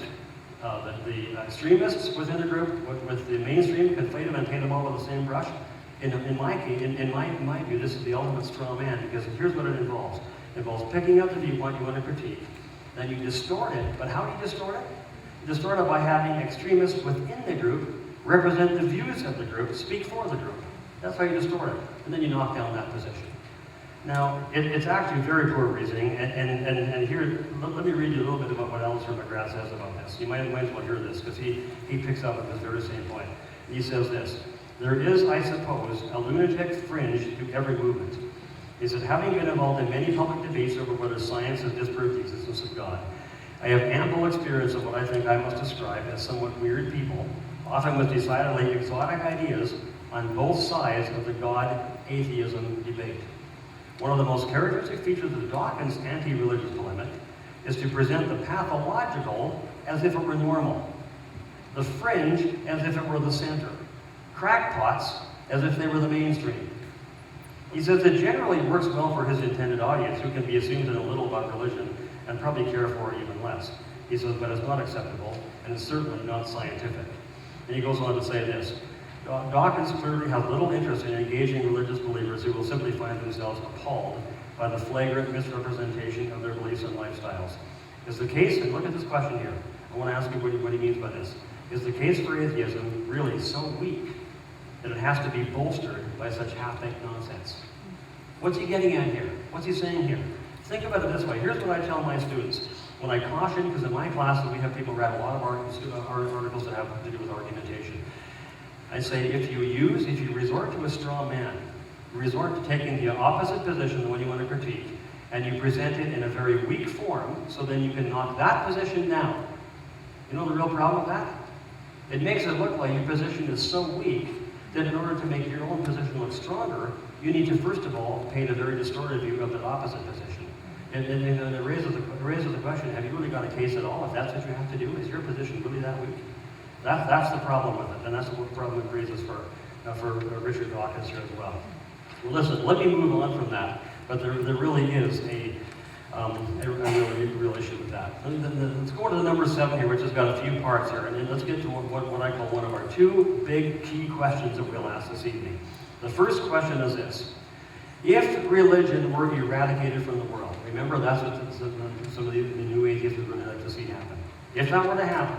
Speaker 1: the extremists within a group with the mainstream, conflate them and paint them all with the same brush, in my view, this is the ultimate straw man, because here's what it involves. It involves picking up the viewpoint you want to critique, then you distort it. But how do you distort it? You distort it by having extremists within the group represent the views of the group, speak for the group. That's how you distort it. And then you knock down that position. Now, it's actually very poor reasoning, and here, let me read you a little bit about what Alistair McGrath says about this. You might as well hear this, because he picks up at this very same point. He says this: there is, I suppose, a lunatic fringe to every movement. He said, having been involved in many public debates over whether science has disproved the existence of God, I have ample experience of what I think I must describe as somewhat weird people, often with decidedly exotic ideas on both sides of the God-atheism debate. One of the most characteristic features of Dawkins' anti-religious polemic is to present the pathological as if it were normal, the fringe as if it were the center, crackpots as if they were the mainstream. He says it generally works well for his intended audience, who can be assumed to know little about religion and probably care for it even less. He says, but it's not acceptable, and it's certainly not scientific. And he goes on to say this: Dawkins clearly has little interest in engaging religious believers who will simply find themselves appalled by the flagrant misrepresentation of their beliefs and lifestyles. Is the case, and look at this question here, I want to ask you what he means by this. Is the case for atheism really so weak that it has to be bolstered by such half-baked nonsense? What's he getting at here? What's he saying here? Think about it this way. Here's what I tell my students. When I caution, because in my classes we have people read a lot of articles that have to do with argumentation. I say, if you resort to a straw man, resort to taking the opposite position, the one you want to critique, and you present it in a very weak form, so then you can knock that position down. You know the real problem with that? It makes it look like your position is so weak that in order to make your own position look stronger, you need to first of all paint a very distorted view of the opposite position. And it raises the question, have you really got a case at all if that's what you have to do? Is your position really that weak? That's the problem with it, and that's what the problem it raises for Richard Dawkins here as well. Well, listen, let me move on from that, but there really is a real issue with that. Let's go to the number 7 here, which has got a few parts here, and then let's get to what I call one of our 2 big key questions that we'll ask this evening. The first question is this: if religion were eradicated from the world, remember that's what some of the new atheists would really like to see happen. If that were to happen,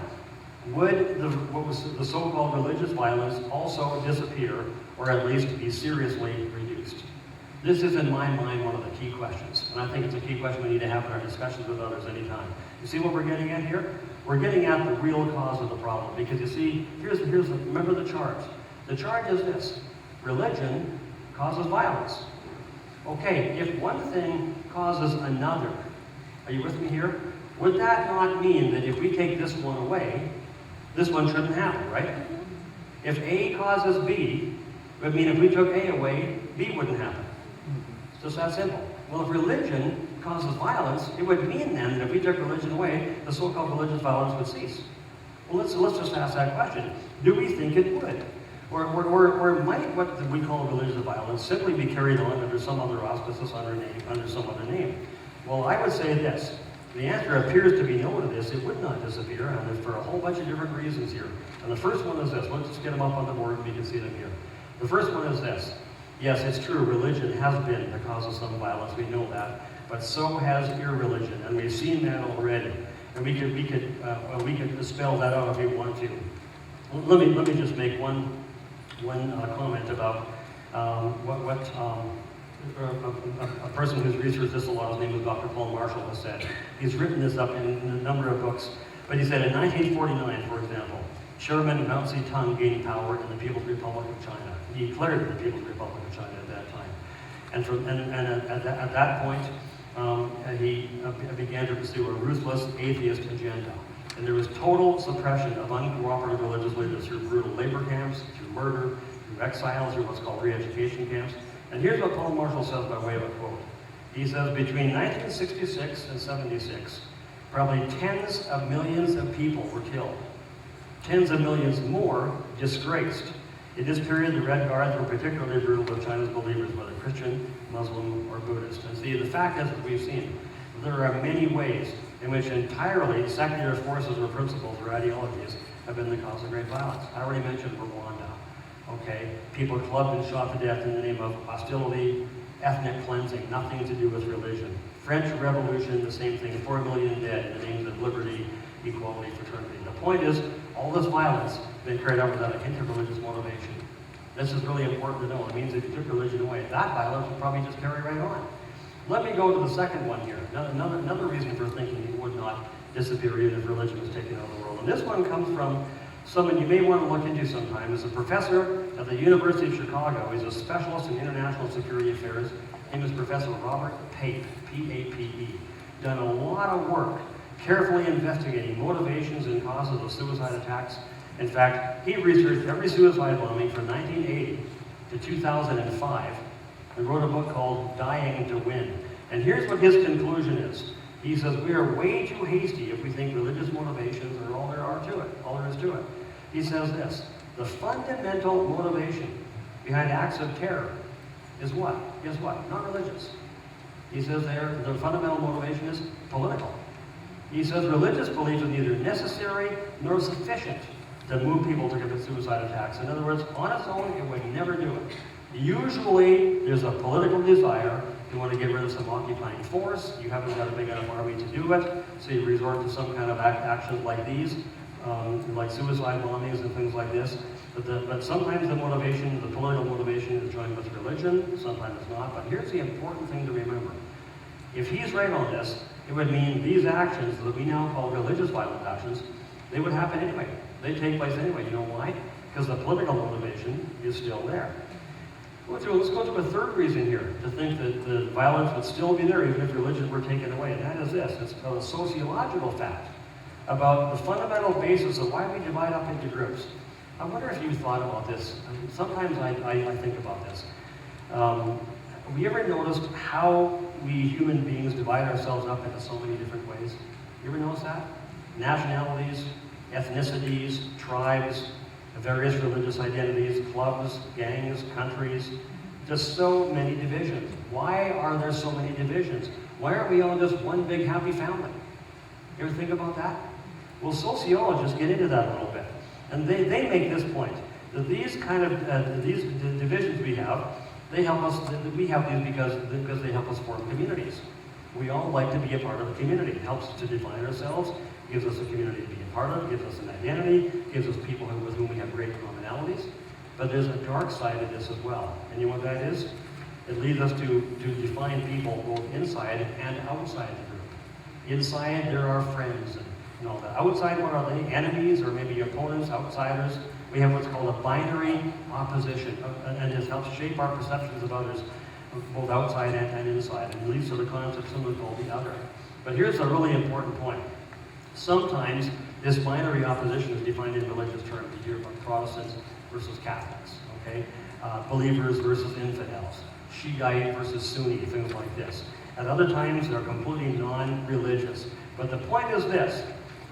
Speaker 1: would what was the so-called religious violence also disappear, or at least be seriously reduced? This is, in my mind, one of the key questions, and I think it's a key question we need to have in our discussions with others anytime. You see what we're getting at here? We're getting at the real cause of the problem, because you see, remember the charge. The charge is this: religion causes violence. Okay, if one thing causes another, are you with me here? Would that not mean that if we take this one away, this one shouldn't happen, right? If A causes B, it would mean if we took A away, B wouldn't happen. It's just that simple. Well, if religion causes violence, it would mean then that if we took religion away, the so-called religious violence would cease. Well, let's just ask that question. Do we think it would? Or might what we call religious violence simply be carried on under some other auspices, under some other name? Well, I would say this. The answer appears to be no to this. It would not disappear, and for a whole bunch of different reasons here. And the first one is this. Let's just get them up on the board and we can see them here. The first one is this. Yes, it's true, religion has been the cause of some violence, we know that, but so has irreligion, and we've seen that already. And we could spell that out if we want to. Let me just make one comment about a person who's researched this a lot. His name is Dr. Paul Chamberlain has said. He's written this up in a number of books, but he said in 1949, for example, Chairman Mao Zedong gained power in the People's Republic of China. He declared the People's Republic of China at that time. At that point, he began to pursue a ruthless atheist agenda. And there was total suppression of uncooperative religious leaders through brutal labor camps, through murder, through exile, through what's called re-education camps. And here's what Paul Marshall says by way of a quote. He says, between 1966 and 76, probably tens of millions of people were killed. Tens of millions more disgraced. In this period, the Red Guards were particularly brutal with China's believers, whether Christian, Muslim, or Buddhist. And see, the fact is, as we've seen, there are many ways in which entirely secular forces or principles or ideologies have been the cause of great violence. I already mentioned Rwanda. Okay, people clubbed and shot to death in the name of hostility, ethnic cleansing, nothing to do with religion. French Revolution, the same thing, 4 million dead in the names of liberty, equality, fraternity. The point is, all this violence has been carried out without a hint of religious motivation. This is really important to know. It means if you took religion away, that violence would probably just carry right on. Let me go to the second one here. Another reason for thinking it would not disappear even if religion was taken out of the world. And this one comes from someone you may want to look into sometime. He's a professor at the University of Chicago. He's a specialist in international security affairs. His name is Professor Robert Pape, P-A-P-E. Done a lot of work carefully investigating motivations and causes of suicide attacks. In fact, he researched every suicide bombing from 1980 to 2005 and wrote a book called Dying to Win. And here's what his conclusion is. He says, we are way too hasty if we think religious motivations are all there is to it. He says this, the fundamental motivation behind acts of terror is what? Guess what? Not religious. He says there, the fundamental motivation is political. He says religious belief is neither necessary nor sufficient to move people to commit suicide attacks. In other words, on its own, it would never do it. Usually, there's a political desire. You want to get rid of some occupying force. You haven't got a big enough army to do it, so you resort to some kind of actions like these, like suicide bombings and things like this. But sometimes the motivation, the political motivation, is joined with religion. Sometimes it's not. But here's the important thing to remember. If he's right on this, it would mean these actions that we now call religious violent actions, they would happen anyway. They take place anyway. You know why? Because the political motivation is still there. Let's go to a third reason here to think that the violence would still be there even if religion were taken away, and that is this. It's a sociological fact about the fundamental basis of why we divide up into groups. I wonder if you've thought about this. Sometimes I think about this. Have you ever noticed how we human beings divide ourselves up into so many different ways? You ever notice that? Nationalities, ethnicities, tribes, various religious identities, clubs, gangs, countries, just so many divisions. Why are there so many divisions? Why aren't we all just one big happy family? You ever think about that? Well, sociologists get into that a little bit. And they make this point, that these kind of, these divisions we have, they help us, we have these because they help us form communities. We all like to be a part of a community. It helps us to define ourselves, gives us a community to be a part of, gives us an identity, gives us people with whom we have great commonalities. But there's a dark side of this as well. And you know what that is? It leads us to define people both inside and outside the group. Inside, there are friends and all that. Outside, what are they? Enemies or maybe opponents, outsiders. We have what's called a binary opposition, and this helps shape our perceptions of others, both outside and inside, and it leads to the concept of something called the other. But here's a really important point. Sometimes this binary opposition is defined in religious terms. You hear about Protestants versus Catholics, okay? Believers versus infidels, Shiite versus Sunni, things like this. At other times, they're completely non-religious. But the point is this,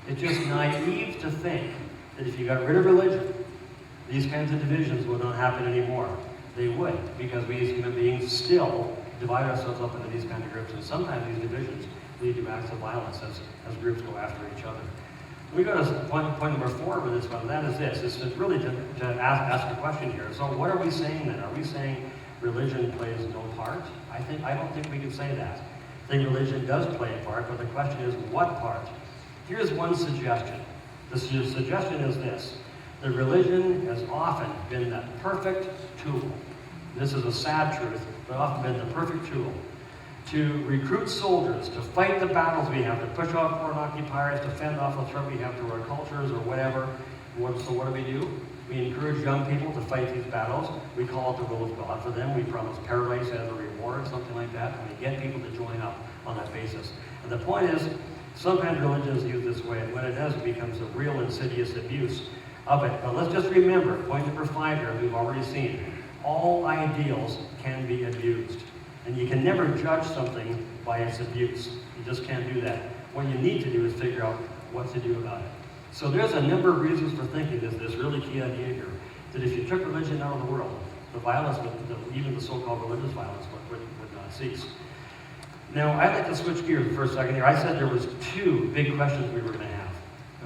Speaker 1: it's just naive to think that if you got rid of religion, these kinds of divisions would not happen anymore. They would, because we as human beings still divide ourselves up into these kind of groups, and sometimes these divisions lead to acts of violence as groups go after each other. We go to point number 4 with this one, that is this. It's really to ask a question here. So what are we saying then? Are we saying religion plays no part? I don't think we can say that. I think religion does play a part, but the question is what part? Here's one suggestion. The suggestion is this. That religion has often been the perfect tool. This is a sad truth, but often been the perfect tool to recruit soldiers, to fight the battles we have, to push off foreign occupiers, to fend off the threat we have to our cultures or whatever. So what do? We encourage young people to fight these battles. We call it the will of God for them. We promise paradise as a reward, something like that, and we get people to join up on that basis. And the point is, sometimes religion is used this way, and when it does, it becomes a real insidious abuse of it. But let's just remember, point number 5 here, we've already seen, all ideals can be abused. And you can never judge something by its abuse. You just can't do that. What you need to do is figure out what to do about it. So there's a number of reasons for thinking this really key idea here, that if you took religion out of the world, the violence, even the so-called religious violence, would not cease. Now, I'd like to switch gears for a second here. I said there was 2 big questions we were going to have.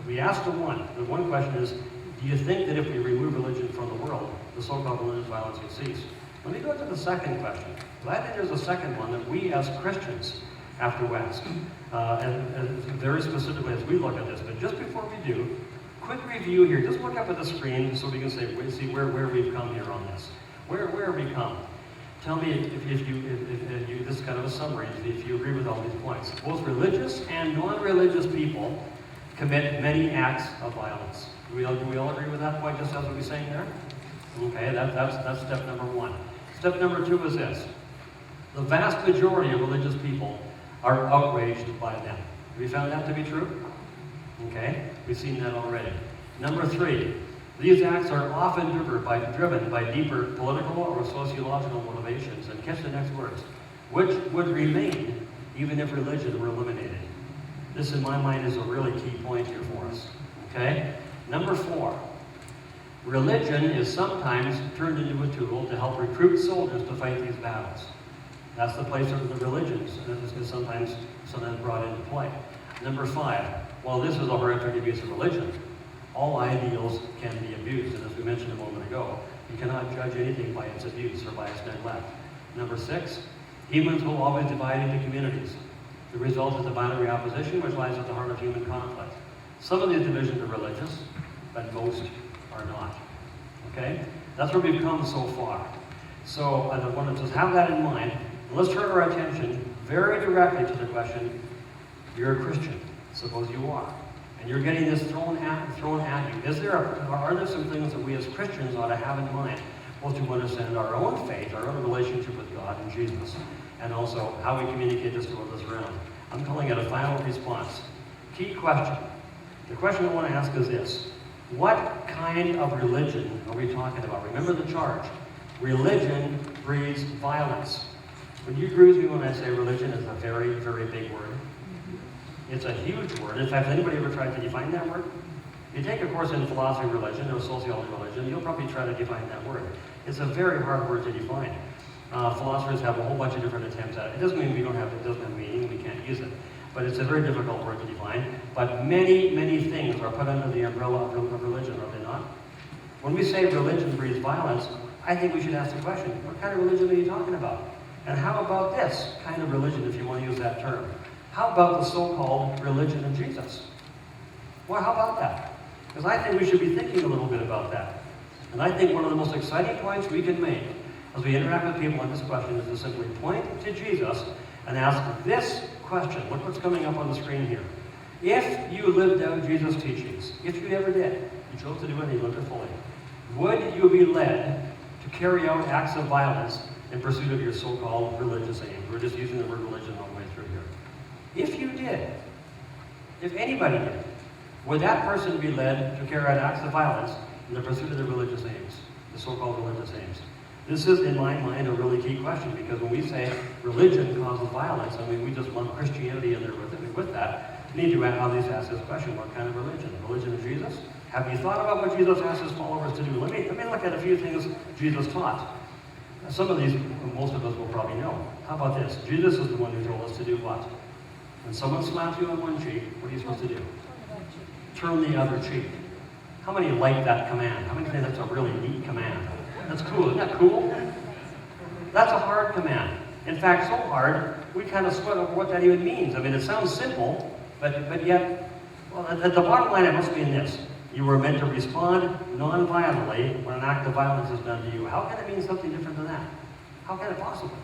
Speaker 1: If we asked the one question is, do you think that if we remove religion from the world, the so-called religious violence will cease? Let me go to the second question. Well, I think there's a second one that we as Christians have to ask, and very specifically as we look at this. But just before we do, quick review here. Just look up at the screen so we can see where we've come here on this. Where have we come? Tell me if you, this is kind of a summary, if you agree with all these points. Both religious and non-religious people commit many acts of violence. Do we all agree with that point, just as we're saying there? Okay, that's step number 1. Step number 2 is this. The vast majority of religious people are outraged by them. Have you found that to be true? Okay, we've seen that already. Number 3, these acts are often driven by deeper political or sociological motivations. And catch the next words, which would remain even if religion were eliminated. This, in my mind, is a really key point here for us. Okay? Number 4, religion is sometimes turned into a tool to help recruit soldiers to fight these battles. That's the place of the religions that is sometimes brought into play. Number 5, while this is a horrific abuse of religion, all ideals can be abused. And as we mentioned a moment ago, you cannot judge anything by its abuse or by its neglect. Number 6, humans will always divide into communities. The result is a binary opposition which lies at the heart of human conflict. Some of these divisions are religious, but most are not. Okay? That's where we've come so far. So I want to just have that in mind. Let's turn our attention very directly to the question, you're a Christian. Suppose you are. And you're getting this thrown at you. Are there some things that we as Christians ought to have in mind, both to understand our own faith, our own relationship with God and Jesus, and also how we communicate this to others around? I'm calling it a final response. Key question. The question I want to ask is this. What kind of religion are we talking about? Remember the charge. Religion breeds violence. Would you agree with me when I say religion is a very, very big word? It's a huge word. In fact, anybody ever tried to define that word? If you take a course in philosophy of religion or sociology of religion, you'll probably try to define that word. It's a very hard word to define. Philosophers have a whole bunch of different attempts at it. It doesn't mean it doesn't have meaning, we can't use it. But it's a very difficult word to define. But many, many things are put under the umbrella of religion, are they not? When we say religion breeds violence, I think we should ask the question, what kind of religion are you talking about? And how about this kind of religion, if you want to use that term? How about the so-called religion of Jesus? Well, how about that? Because I think we should be thinking a little bit about that. And I think one of the most exciting points we can make as we interact with people on this question is to simply point to Jesus and ask this question. Look what's coming up on the screen here. If you lived out Jesus' teachings, if you ever did, you chose to do it and you lived it fully, would you be led to carry out acts of violence in pursuit of your so-called religious aims? We're just using the word religion all the way through here. If you did, if anybody did, would that person be led to carry out acts of violence in the pursuit of their religious aims, the so-called religious aims? This is, in my mind, a really key question, because when we say religion causes violence, I mean, we just lump Christianity in there with that. We need to at least ask this question: what kind of religion? The religion of Jesus? Have you thought about what Jesus asked his followers to do? Let me look at a few things Jesus taught. Some of these, most of us will probably know. How about this? Jesus is the one who told us to do what? When someone slaps you on one cheek, what are you supposed to do? Turn the other cheek. How many like that command? How many think that's a really neat command? That's cool. Isn't that cool? That's a hard command. In fact, so hard, we kind of sweat over what that even means. I mean, it sounds simple, but yet, well, at the bottom line, it must be in this. You were meant to respond non-violently when an act of violence is done to you. How can it mean something different than that? How can it possibly?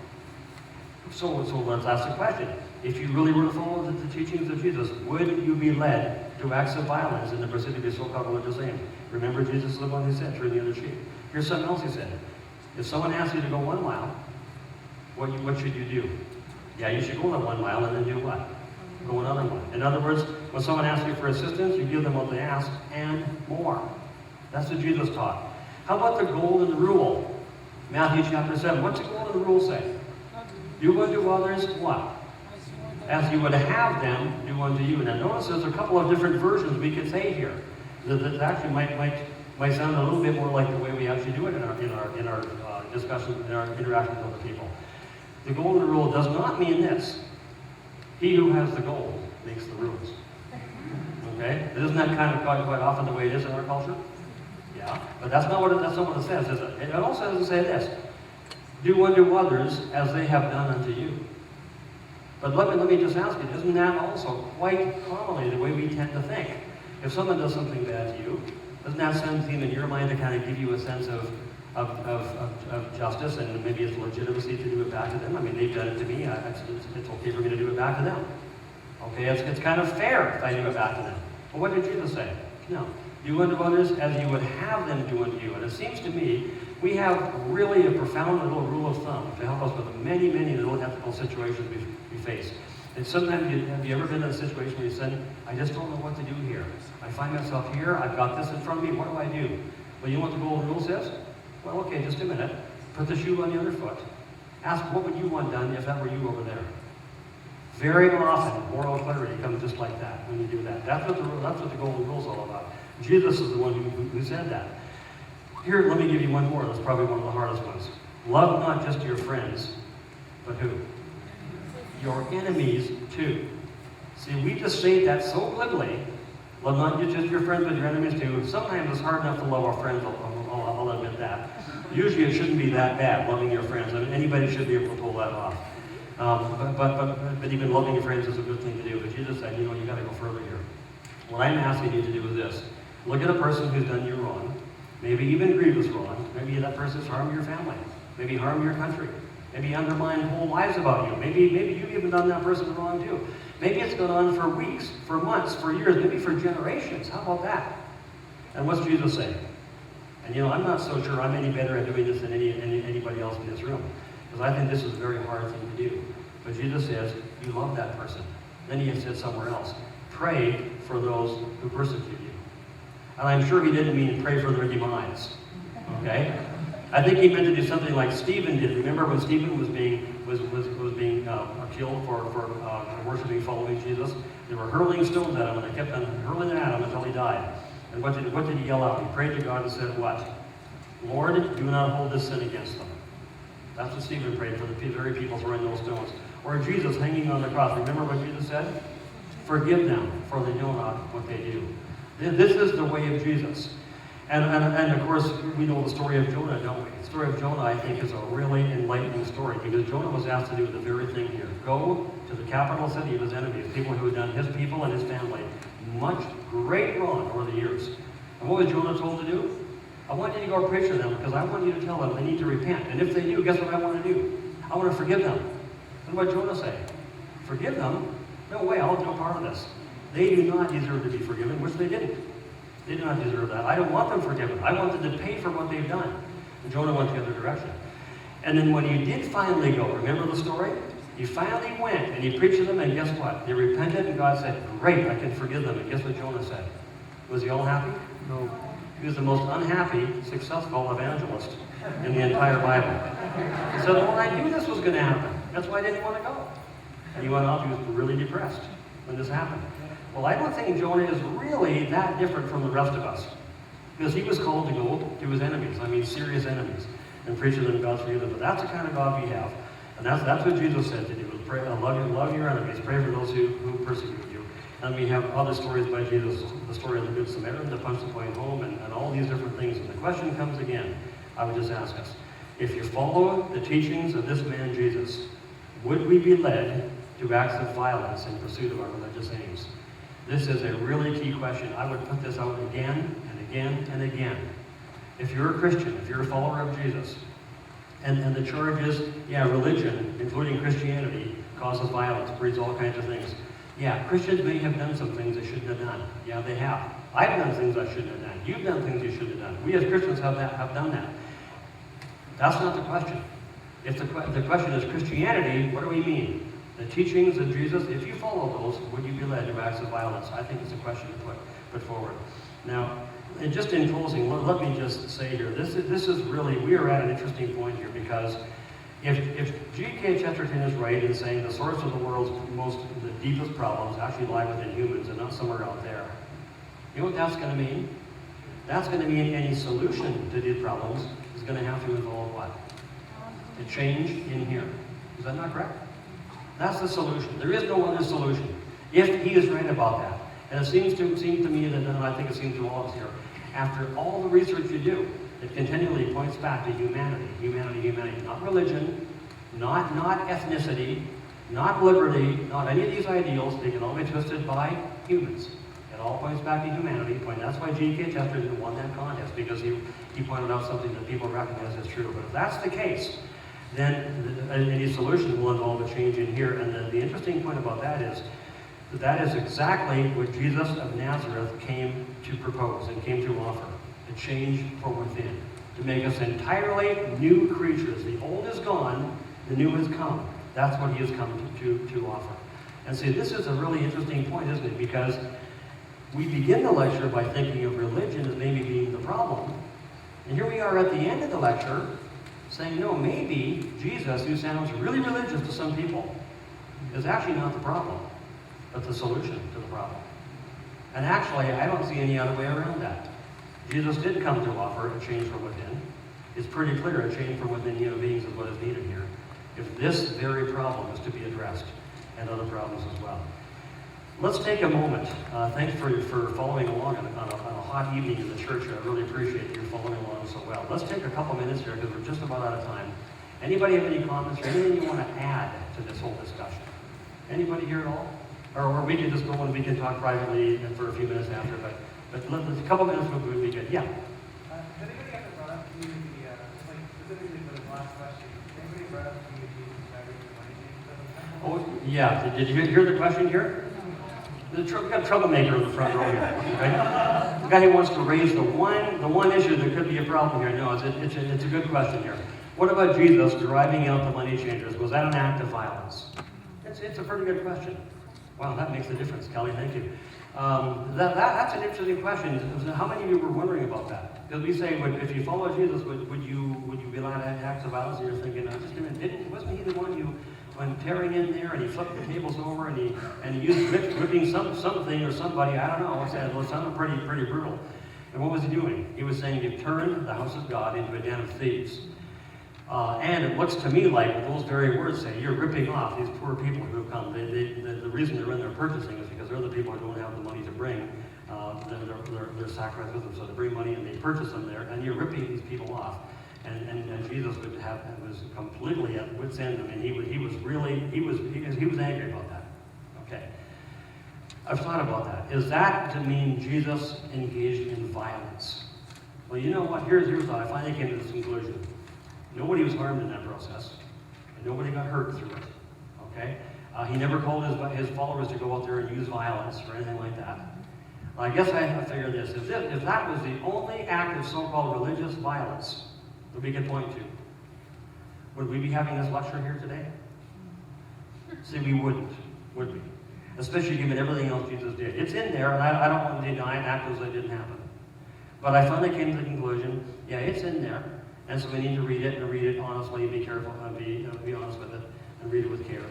Speaker 1: So let's ask the question. If you really were to follow the teachings of Jesus, would you be led to acts of violence in the pursuit of your so-called religious aims? Remember, Jesus is the one who said, turn the other cheek. Here's something else he said. If someone asks you to go 1 mile, what should you do? Yeah, you should go that 1 mile and then do what? Go another one. In other words, when someone asks you for assistance, you give them what they ask and more. That's what Jesus taught. How about the golden rule? Matthew chapter 7. What's the golden rule say? Do unto others what? As you would have them do unto you. Now notice there's a couple of different versions we could say here. That actually might sound a little bit more like the way we actually do it in our discussion, in our interactions with other people. The golden rule does not mean this. He who has the gold makes the rules. Okay? Isn't that kind of quite often the way it is in our culture? Yeah. But that's not what it says, is it? It also doesn't say this. Do unto others as they have done unto you. But let me just ask you, isn't that also quite commonly the way we tend to think? If someone does something bad to you, doesn't that something in your mind to kind of give you a sense of justice, and maybe it's legitimacy to do it back to them? I mean, they've done it to me. It's okay for me to do it back to them. Okay, it's kind of fair if I do it back to them. But what did Jesus say? No. Do unto others as you would have them do unto you. And it seems to me we have really a profound little rule of thumb to help us with many, many little ethical situations we face. And sometimes, have you ever been in a situation where you said, I just don't know what to do here. I find myself here, I've got this in front of me, what do I do? Well, you know what the golden rule says? Well, okay, just a minute. Put the shoe on the other foot. Ask, what would you want done if that were you over there? Very often, moral clarity comes just like that when you do that. That's what the golden rule is all about. Jesus is the one who said that. Here, let me give you one more. That's probably one of the hardest ones. Love not just your friends, but who? Your enemies too. See, we just say that so glibly. Love not just your friends, but your enemies too. Sometimes it's hard enough to love our friends. I'll admit that. Usually, it shouldn't be that bad, loving your friends. I mean, anybody should be able to pull that off. But even loving your friends is a good thing to do. But Jesus said, you got to go further here. What I'm asking you to do is this. Look at a person who's done you wrong, maybe even grievous wrong. Maybe that person's harmed your family, maybe harmed your country, maybe undermined whole lives about you. Maybe you've even done that person wrong too. Maybe it's gone on for weeks, for months, for years, maybe for generations. How about that? And what's Jesus say? And I'm not so sure I'm any better at doing this than anybody else in this room, because I think this is a very hard thing to do. But Jesus says, you love that person. Then he said somewhere else, pray for those who persecute you. And I'm sure he didn't mean pray for their demise. Okay? I think he meant to do something like Stephen did. Remember when Stephen was being killed for worshiping, following Jesus? They were hurling stones at him, and they kept on hurling it at him until he died. And what did he yell out? He prayed to God and said, what? Lord, do not hold this sin against them. That's what Stephen prayed for, the very people throwing those stones. Or Jesus hanging on the cross. Remember what Jesus said? Forgive them, for they know not what they do. This is the way of Jesus. And of course, we know the story of Jonah, don't we? The story of Jonah, I think, is a really enlightening story, because Jonah was asked to do the very thing here. Go to the capital city of his enemies, people who had done his people and his family much great wrong over the years. And what was Jonah told to do? I want you to go preach to them, because I want you to tell them they need to repent. And if they do, guess what I want to do? I want to forgive them. And what did Jonah say? Forgive them? No way, I'll have no part of this. They do not deserve to be forgiven, which they didn't. They do not deserve that. I don't want them forgiven. I want them to pay for what they've done. And Jonah went the other direction. And then when he did finally go, remember the story? He finally went and he preached to them, and guess what? They repented, and God said, great, I can forgive them. And guess what Jonah said? Was he all happy? No. He was the most unhappy, successful evangelist in the entire Bible. He said, well, I knew this was going to happen. That's why I didn't want to go. And he went off, he was really depressed when this happened. Well, I don't think Jonah is really that different from the rest of us. Because he was called to go to his enemies, I mean serious enemies, and preach to them God's forgiveness. But that's the kind of God we have. And that's what Jesus said to do, was pray, love your enemies, pray for those who persecute you. And we have other stories by Jesus, the story of the Good Samaritan, the punch the point home, and all these different things. And the question comes again, I would just ask us, if you follow the teachings of this man Jesus, would we be led to acts of violence in pursuit of our religious aims? This is a really key question. I would put this out again and again and again. If you're a Christian, if you're a follower of Jesus, and the charge is, yeah, religion, including Christianity, causes violence, breeds all kinds of things. Yeah, Christians may have done some things they shouldn't have done. Yeah, they have. I've done things I shouldn't have done. You've done things you shouldn't have done. We as Christians have done that. That's not the question. If the question is Christianity, what do we mean? The teachings of Jesus, if you follow those, would you be led to acts of violence? I think it's a question to put forward. Now, and just in closing, let me just say here, this is really, we are at an interesting point here, because if G.K. Chesterton is right in saying the source of the world's the deepest problems actually lie within humans and not somewhere out there, you know what that's going to mean? That's going to mean any solution to these problems is going to have to involve what? A change in here. Is that not correct? That's the solution. There is no other solution. If he is right about that. And it seems to me that, and I think it seems to all of us here, after all the research you do, it continually points back to humanity, humanity, humanity. Not religion, not ethnicity, not liberty, not any of these ideals. They can all be twisted by humans. It all points back to humanity. That's why G.K. Chesterton won that contest, because he pointed out something that people recognize as true. But if that's the case, then any solution will involve a change in here. And the interesting point about that is exactly what Jesus of Nazareth came to propose and came to offer. A change from within. To make us entirely new creatures. The old is gone, the new has come. That's what he has come to offer. And see, this is a really interesting point, isn't it? Because we begin the lecture by thinking of religion as maybe being the problem. And here we are at the end of the lecture saying, no, maybe Jesus, who sounds really religious to some people, is actually not the problem, but the solution to the problem. And actually, I don't see any other way around that. Jesus did come to offer a change from within. It's pretty clear a change from within human beings is what is needed here, if this very problem is to be addressed, and other problems as well. Let's take a moment. Thanks for following along on a hot evening in the church. I really appreciate you following along so well. Let's take a couple minutes here, because we're just about out of time. Anybody have any comments or anything you want to add to this whole discussion? Anybody here at all? Or we can just go and we can talk privately for a few minutes after, but a couple minutes would be good. Yeah?
Speaker 8: Has anybody ever brought up to you like specifically for the last question, anybody brought up to you the battery for money change?
Speaker 1: Oh, yeah. Did you hear the question here? We've got a troublemaker in the front row here. Okay? The guy who wants to raise the one issue that could be a problem here. No, it's a good question here. What about Jesus driving out the money changers? Was that an act of violence? It's a pretty good question. Wow, that makes a difference, Kelly. Thank you. That's an interesting question. How many of you were wondering about that? Because we say, if you follow Jesus, would you be allowed to have acts of violence? And you're thinking, just a minute, wasn't he the one you went tearing in there and he flipped the tables over and he used whipping something or somebody? I don't know. It sounded pretty brutal. And what was he doing? He was saying, you've turned the house of God into a den of thieves. And it looks to me like those very words say, you're ripping off these poor people who come. The reason they're in there purchasing is because they're the people who don't have the money to bring their sacrifice with them. So they bring money and they purchase them there, and you're ripping these people off. And Jesus was completely at wit's end. I mean, he was angry about that. Okay. I've thought about that. Is that to mean Jesus engaged in violence? Well, you know what? Here's how I finally came to this conclusion. Nobody was harmed in that process, and nobody got hurt through it. Okay? He never called his followers to go out there and use violence or anything like that. I guess I figured this. If that was the only act of so-called religious violence that we could point to, would we be having this lecture here today? See, we wouldn't, would we? Especially given everything else Jesus did. It's in there, and I don't want to deny an act as it didn't happen. But I finally came to the conclusion, yeah, it's in there. And so we need to read it and read it honestly, be careful, be honest with it, and read it with care.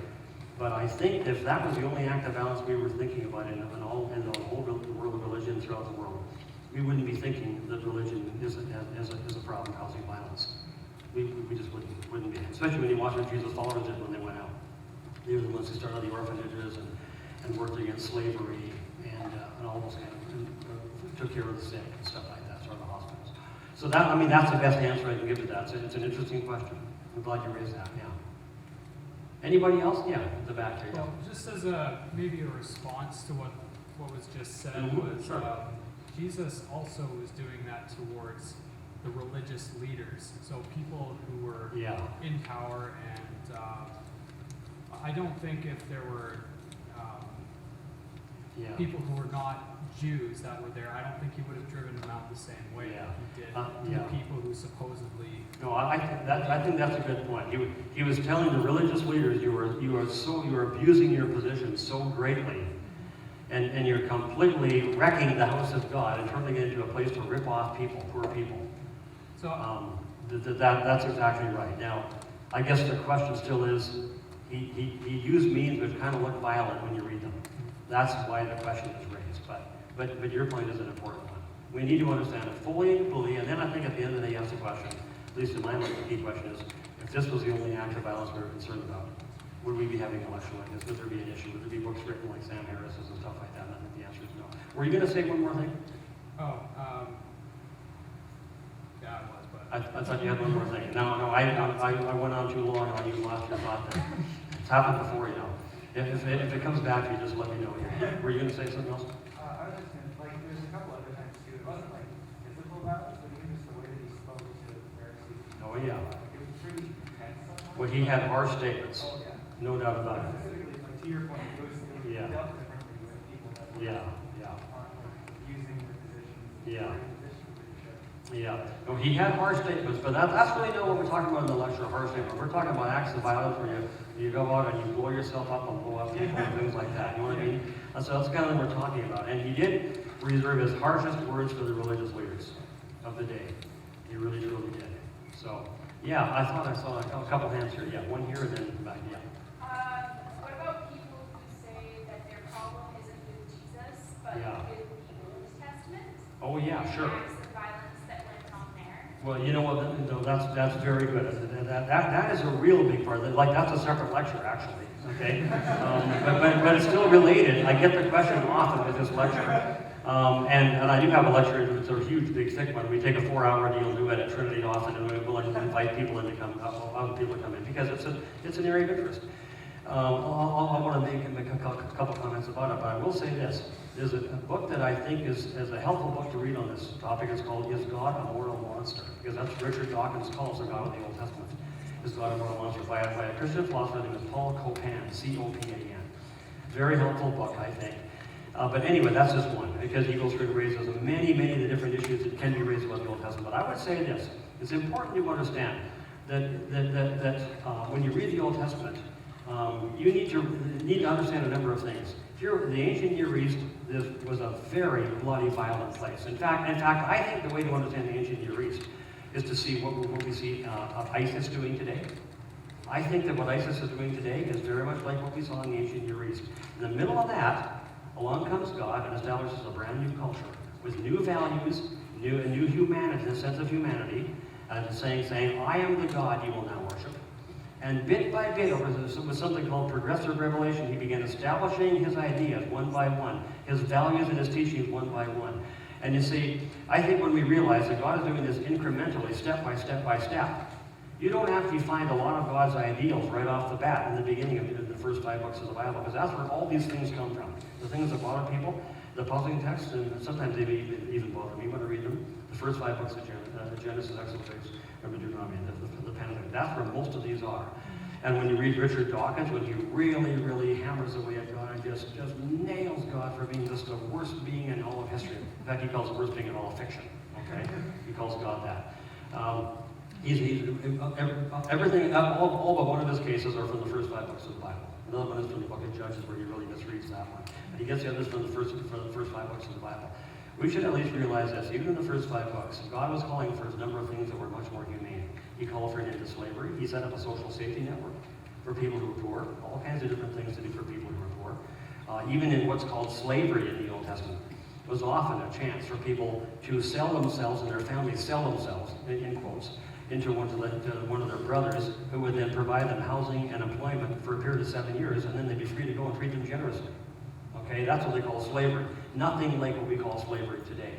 Speaker 1: But I think if that was the only act of violence we were thinking about in the whole world of religion throughout the world, we wouldn't be thinking that religion is a problem causing violence. We just wouldn't be. Especially when you watch what Jesus' followers did when they went out. They were the ones who started the orphanages and worked against slavery and all those kind of, took care of the sick and stuff like that, sort of the hospitals. So that's the best answer I can give to that. So it's an interesting question. I'm glad you raised that, yeah. Anybody else? Yeah, at the back there.
Speaker 9: Well, just as maybe a response to what was just said was,
Speaker 1: sure.
Speaker 9: Jesus also was doing that towards the religious leaders, so people who were in power, and I don't think if there were people who were not Jews that were there, I don't think he would have driven them out the same way that he did to people who supposedly.
Speaker 1: No, I think that's a good point. He was telling the religious leaders, you are abusing your position so greatly, and you're completely wrecking the house of God and turning it into a place to rip off people, poor people. So that's exactly right. Now, I guess the question still is, he used means which kind of look violent when you read them. That's why the question is raised. But your point is an important one. We need to understand it fully, and then I think at the end of the day, you ask the question, at least in my mind, the key question is, if this was the only act of violence we were concerned about, would we be having an election like this? Would there be an issue? Would there be books written like Sam Harris's and stuff like that? And I think the answer is no. Were you going to say one more thing?
Speaker 9: Yeah, I was, but
Speaker 1: I thought you had one more thing. No, I went on too long and you lost your thought there. It's happened before, you know. If it comes back to you, just let me know. Were you going to say something else?
Speaker 8: I was just going to, there's a couple other times too. It wasn't like physical violence, but even just the way that he spoke to the Pharisees.
Speaker 1: Oh, yeah.
Speaker 8: It was pretty intense sometimes.
Speaker 1: Well, he had harsh statements.
Speaker 8: Oh, yeah.
Speaker 1: No doubt about it.
Speaker 8: Specifically, like to your point, it was dealt differently with people that were using their positions.
Speaker 1: Yeah. No, he had harsh statements, but that's really not what we're talking about in the lecture, harsh statements. We're talking about acts of violence where you go out and you blow yourself up and blow up people and things like that. You know what I mean? And so that's kind of what we're talking about. And he did reserve his harshest words for the religious leaders of the day. He really, truly did. So, yeah, I thought I saw a couple hands here. Yeah, one here and then back. Yeah.
Speaker 5: What about people who say that their problem isn't with Jesus, but with the Old Testament?
Speaker 1: Oh, yeah, sure.
Speaker 5: Acts of violence that went on there.
Speaker 1: Well, you know what? No, that's very good. That is a real big part. Like that's a separate lecture, actually. Okay, but it's still related. I get the question often with this lecture, and I do have a lecture. It's a huge, big, thick one. We take a 4-hour deal and do it at Trinity often, and we'll invite people in to come, other people to come in because it's an area of interest. I want to make a couple comments about it, but I will say this. There's a book that I think is a helpful book to read on this topic. It's called Is God a Moral Monster? Because that's Richard Dawkins calls the God of the Old Testament. Is God a Moral Monster? By a Christian philosopher named Paul Chamberlain, C-O-P-A-N. Very helpful book, I think. But anyway, that's just one, because he goes through and raises many of the different issues that can be raised about the Old Testament. But I would say this. It's important to understand that when you read the Old Testament, you need to understand a number of things. Here, the ancient Near East was a very bloody, violent place. In fact, I think the way to understand the ancient Near East is to see what we see ISIS doing today. I think that what ISIS is doing today is very much like what we saw in the ancient Near East. In the middle of that, along comes God and establishes a brand new culture with new values, a new humanity, a sense of humanity, and saying, I am the God you will now worship. And bit by bit, with something called progressive revelation, he began establishing his ideas one by one, his values and his teachings one by one. And you see, I think when we realize that God is doing this incrementally, step by step by step, you don't actually find a lot of God's ideals right off the bat in the beginning of the first 5 books of the Bible, because that's where all these things come from. The things that bother people, the puzzling texts, and sometimes they may even bother me when I read them. The first 5 books of Genesis, Exodus, Deuteronomy, the Pentateuch. That's where most of these are. And when you read Richard Dawkins, when he really hammers away at God and just nails God for being just the worst being in all of history. In fact, he calls the worst being in all of fiction. Okay, he calls God that. Everything, all but one of his cases are from the first 5 books of the Bible. Another one is from the book of Judges, where he really misreads that one. And he gets the others from the first 5 books of the Bible. We should at least realize this. Even in the first 5 books, God was calling for a number of things that were much more humane. He called for an end to slavery. He set up a social safety network for people who were poor, all kinds of different things to do for people who were poor. Even in what's called slavery in the Old Testament, it was often a chance for people to sell themselves and their families sell themselves, in quotes, into one of their brothers, who would then provide them housing and employment for a period of 7 years, and then they'd be free to go and treat them generously. Okay, that's what they call slavery. Nothing like what we call slavery today.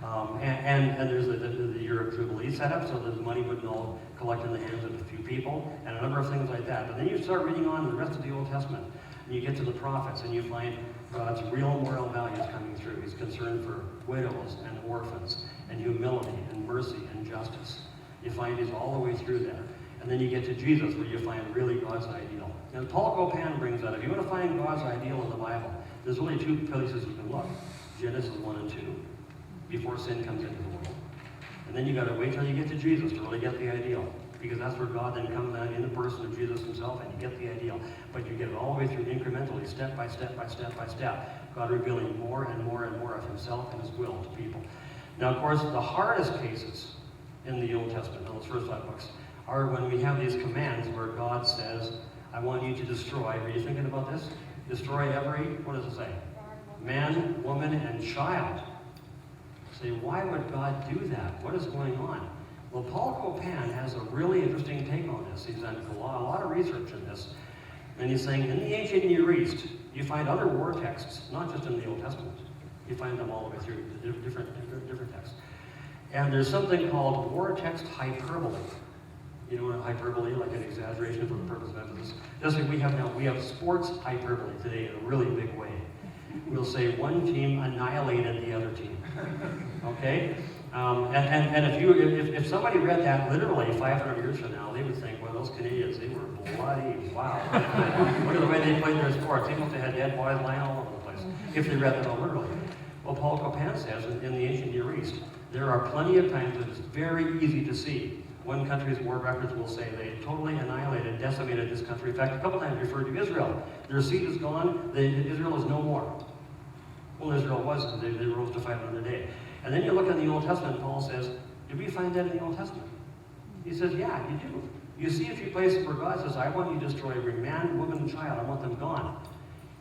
Speaker 1: And there's the year of Jubilee set up so that the money wouldn't all collect in the hands of a few people, and a number of things like that. But then you start reading on in the rest of the Old Testament, and you get to the prophets, and you find God's real moral values coming through. He's concerned for widows and orphans, and humility, and mercy, and justice. You find he's all the way through there. And then you get to Jesus, where you find really God's ideal. And Paul Copan brings that. If you want to find God's ideal in the Bible, there's only 2 places you can look. Genesis 1 and 2, before sin comes into the world. And then you got to wait till you get to Jesus to really get the ideal, because that's where God then comes down in the person of Jesus himself, and you get the ideal. But you get it all the way through incrementally, step by step by step by step, God revealing more and more and more of himself and his will to people. Now, of course, the hardest cases in the Old Testament, in those first 5 books, are when we have these commands where God says, I want you to destroy. Are you thinking about this? Destroy every, what does it say? Man, woman, and child. Say, why would God do that? What is going on? Well, Paul Copan has a really interesting take on this. He's done a lot of research in this. And he's saying, in the ancient Near East, you find other war texts, not just in the Old Testament. You find them all the way through the different texts. And there's something called war text hyperbole. You know what hyperbole, like an exaggeration for the purpose of emphasis. Just like we have sports hyperbole today in a really big way. We'll say one team annihilated the other team. Okay? And if somebody read that literally 500 years from now, they would think, well, those Canadians, they were bloody, wow. Look at the way they played their sports. They must have had dead boys lying all over the place, if they read that all literally. Well, Paul Copan says in the ancient Near East, there are plenty of times that it's very easy to see. One country's war records will say they totally annihilated, decimated this country. In fact, a couple times referred to Israel. Their seed is gone, Israel is no more. Well, Israel was, they rose to fight another day. And then you look in the Old Testament, Paul says, did we find that in the Old Testament? He says, yeah, you do. You see a few places where God says, I want you to destroy every man, woman, and child. I want them gone.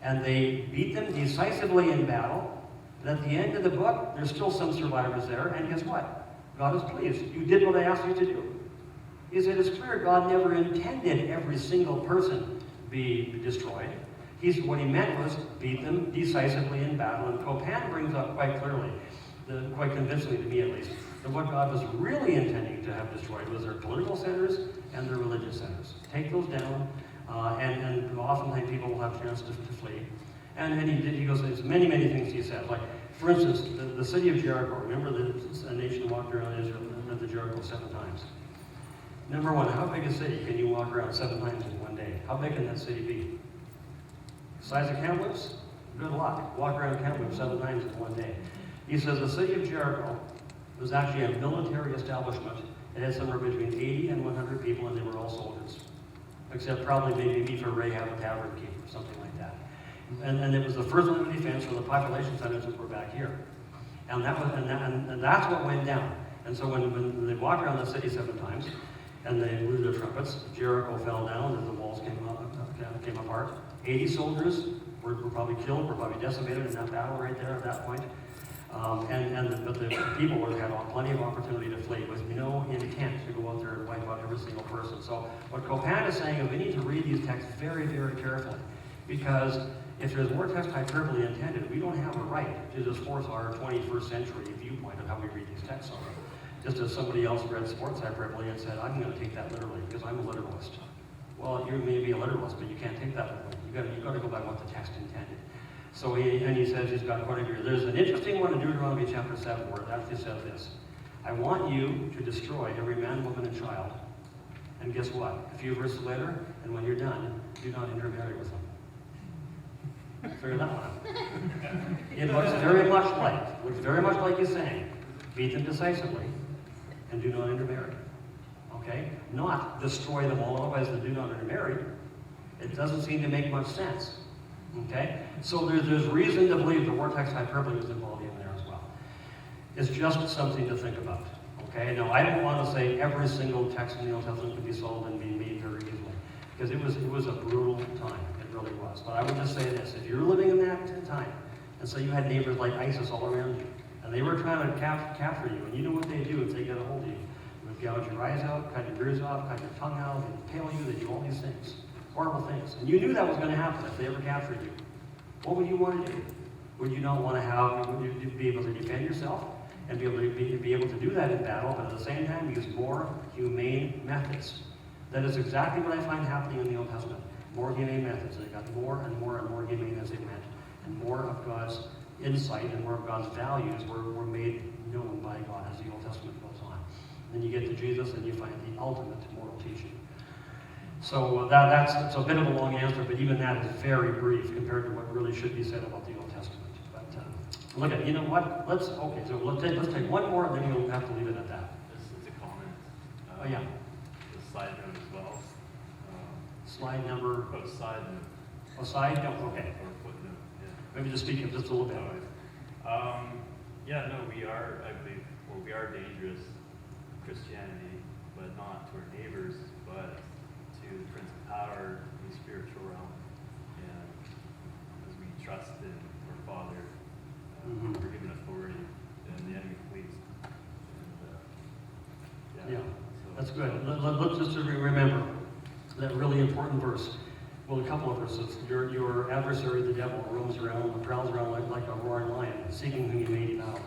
Speaker 1: And they beat them decisively in battle. And at the end of the book, there's still some survivors there. And guess what? God is pleased. You did what I asked you to do. He said, it's clear God never intended every single person be destroyed. What he meant was beat them decisively in battle. And Copan brings up quite clearly, quite convincingly to me at least, that what God was really intending to have destroyed was their political centers and their religious centers. Take those down, and oftentimes people will have a chance to flee. And he goes, there's many, many things he said. Like, for instance, the city of Jericho. Remember a nation walked around Israel and the Jericho 7 times. Number one, how big a city can you walk around 7 times in one day? How big can that city be? Size of Kamloops? Good luck. Walk around Kamloops 7 times in one day. He says the city of Jericho was actually a military establishment. It had somewhere between 80 and 100 people, and they were all soldiers. Except probably maybe for Rahab, a tavern keeper, or something like that. And it was the first line of defense for the population centers that were back here. And that's what went down. And so when they walked around the city 7 times, and they blew their trumpets, Jericho fell down as the walls came apart. 80 soldiers were probably killed, were probably decimated in that battle right there at that point. But the people had plenty of opportunity to flee with no intent to go out there and wipe out every single person. So what Copan is saying is we need to read these texts very, very carefully, because if there's war text hyperbole intended, we don't have a right to just force our 21st century viewpoint of how we read these texts on them. Just as somebody else read sports hyperbole and said, I'm going to take that literally because I'm a literalist. Well, you may be a literalist, but you can't take that literally. You've got to go by what the text intended. So he says he's got quite a few. There's an interesting one in Deuteronomy chapter 7 where it actually says this. I want you to destroy every man, woman, and child. And guess what? A few verses later, and when you're done, do not intermarry with them. Figure that one out. It looks very much like he's saying, beat them decisively and do not intermarry. Okay? Not destroy them all, otherwise they do not intermarry. It doesn't seem to make much sense. Okay? So there's reason to believe the war text hyperbole was involved in there as well. is just something to think about. Okay? Now, I don't want to say every single text in the Old Testament could be solved and be made very easily, because it was a brutal time. It really was. But I would just say this: if you're living in that time, and so you had neighbors like ISIS all around you, and they were trying to capture you, and you know what they do if they get a hold of you. They would gouge your eyes out, cut your ears off, cut your tongue out, they impale you, they do all these things. Horrible things. And you knew that was going to happen if they ever captured you. What would you want to do? Would you not want to have, would you be able to defend yourself and be able to do that in battle, but at the same time use more humane methods? That is exactly what I find happening in the Old Testament. More humane methods. They got more and more and more humane as they went. And more of God's insight and more of God's values were made known by God as the Old Testament goes on. Then you get to Jesus and you find the ultimate moral teaching. So that's a bit of a long answer, but even that is very brief compared to what really should be said about the Old Testament. But look at, you know what? Let's take one more, and then we'll have to leave it at that.
Speaker 10: It's a comment.
Speaker 1: Oh yeah.
Speaker 10: The side note as well.
Speaker 1: Slide number.
Speaker 10: Oh, side note.
Speaker 1: Oh, side note. Okay.
Speaker 10: Or footnote. Yeah.
Speaker 1: Maybe just speak up just a little bit.
Speaker 10: Yeah, no, we are, I believe, well, we are dangerous Christianity, but not to our neighbors, but to the Prince of Power in the spiritual realm. And as we trust in our Father, we're given authority, and the enemy flees. And,
Speaker 1: Yeah,
Speaker 10: so,
Speaker 1: that's good. Let's just remember that really important verse. Well, a couple of verses. Your adversary, the devil, roams around and prowls around like a roaring lion, seeking whom he may devour.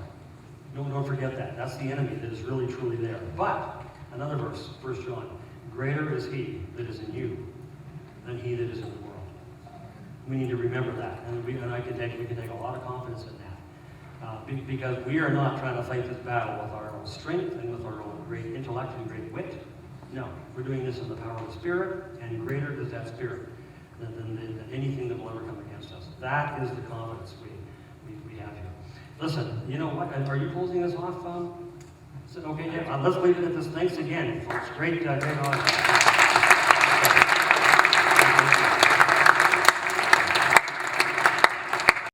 Speaker 1: Don't forget that. That's the enemy that is really, truly there. But, another verse, 1 John. Greater is he that is in you than he that is in the world. We need to remember that. And we can take a lot of confidence in that. Because we are not trying to fight this battle with our own strength and with our own great intellect and great wit. No, we're doing this in the power of the Spirit, and greater is that Spirit than anything that will ever come against us. That is the confidence we have here. Listen, you know what? Are you closing this off? Is it okay? Yeah. Let's leave it at this. Thanks again, folks. Great audience.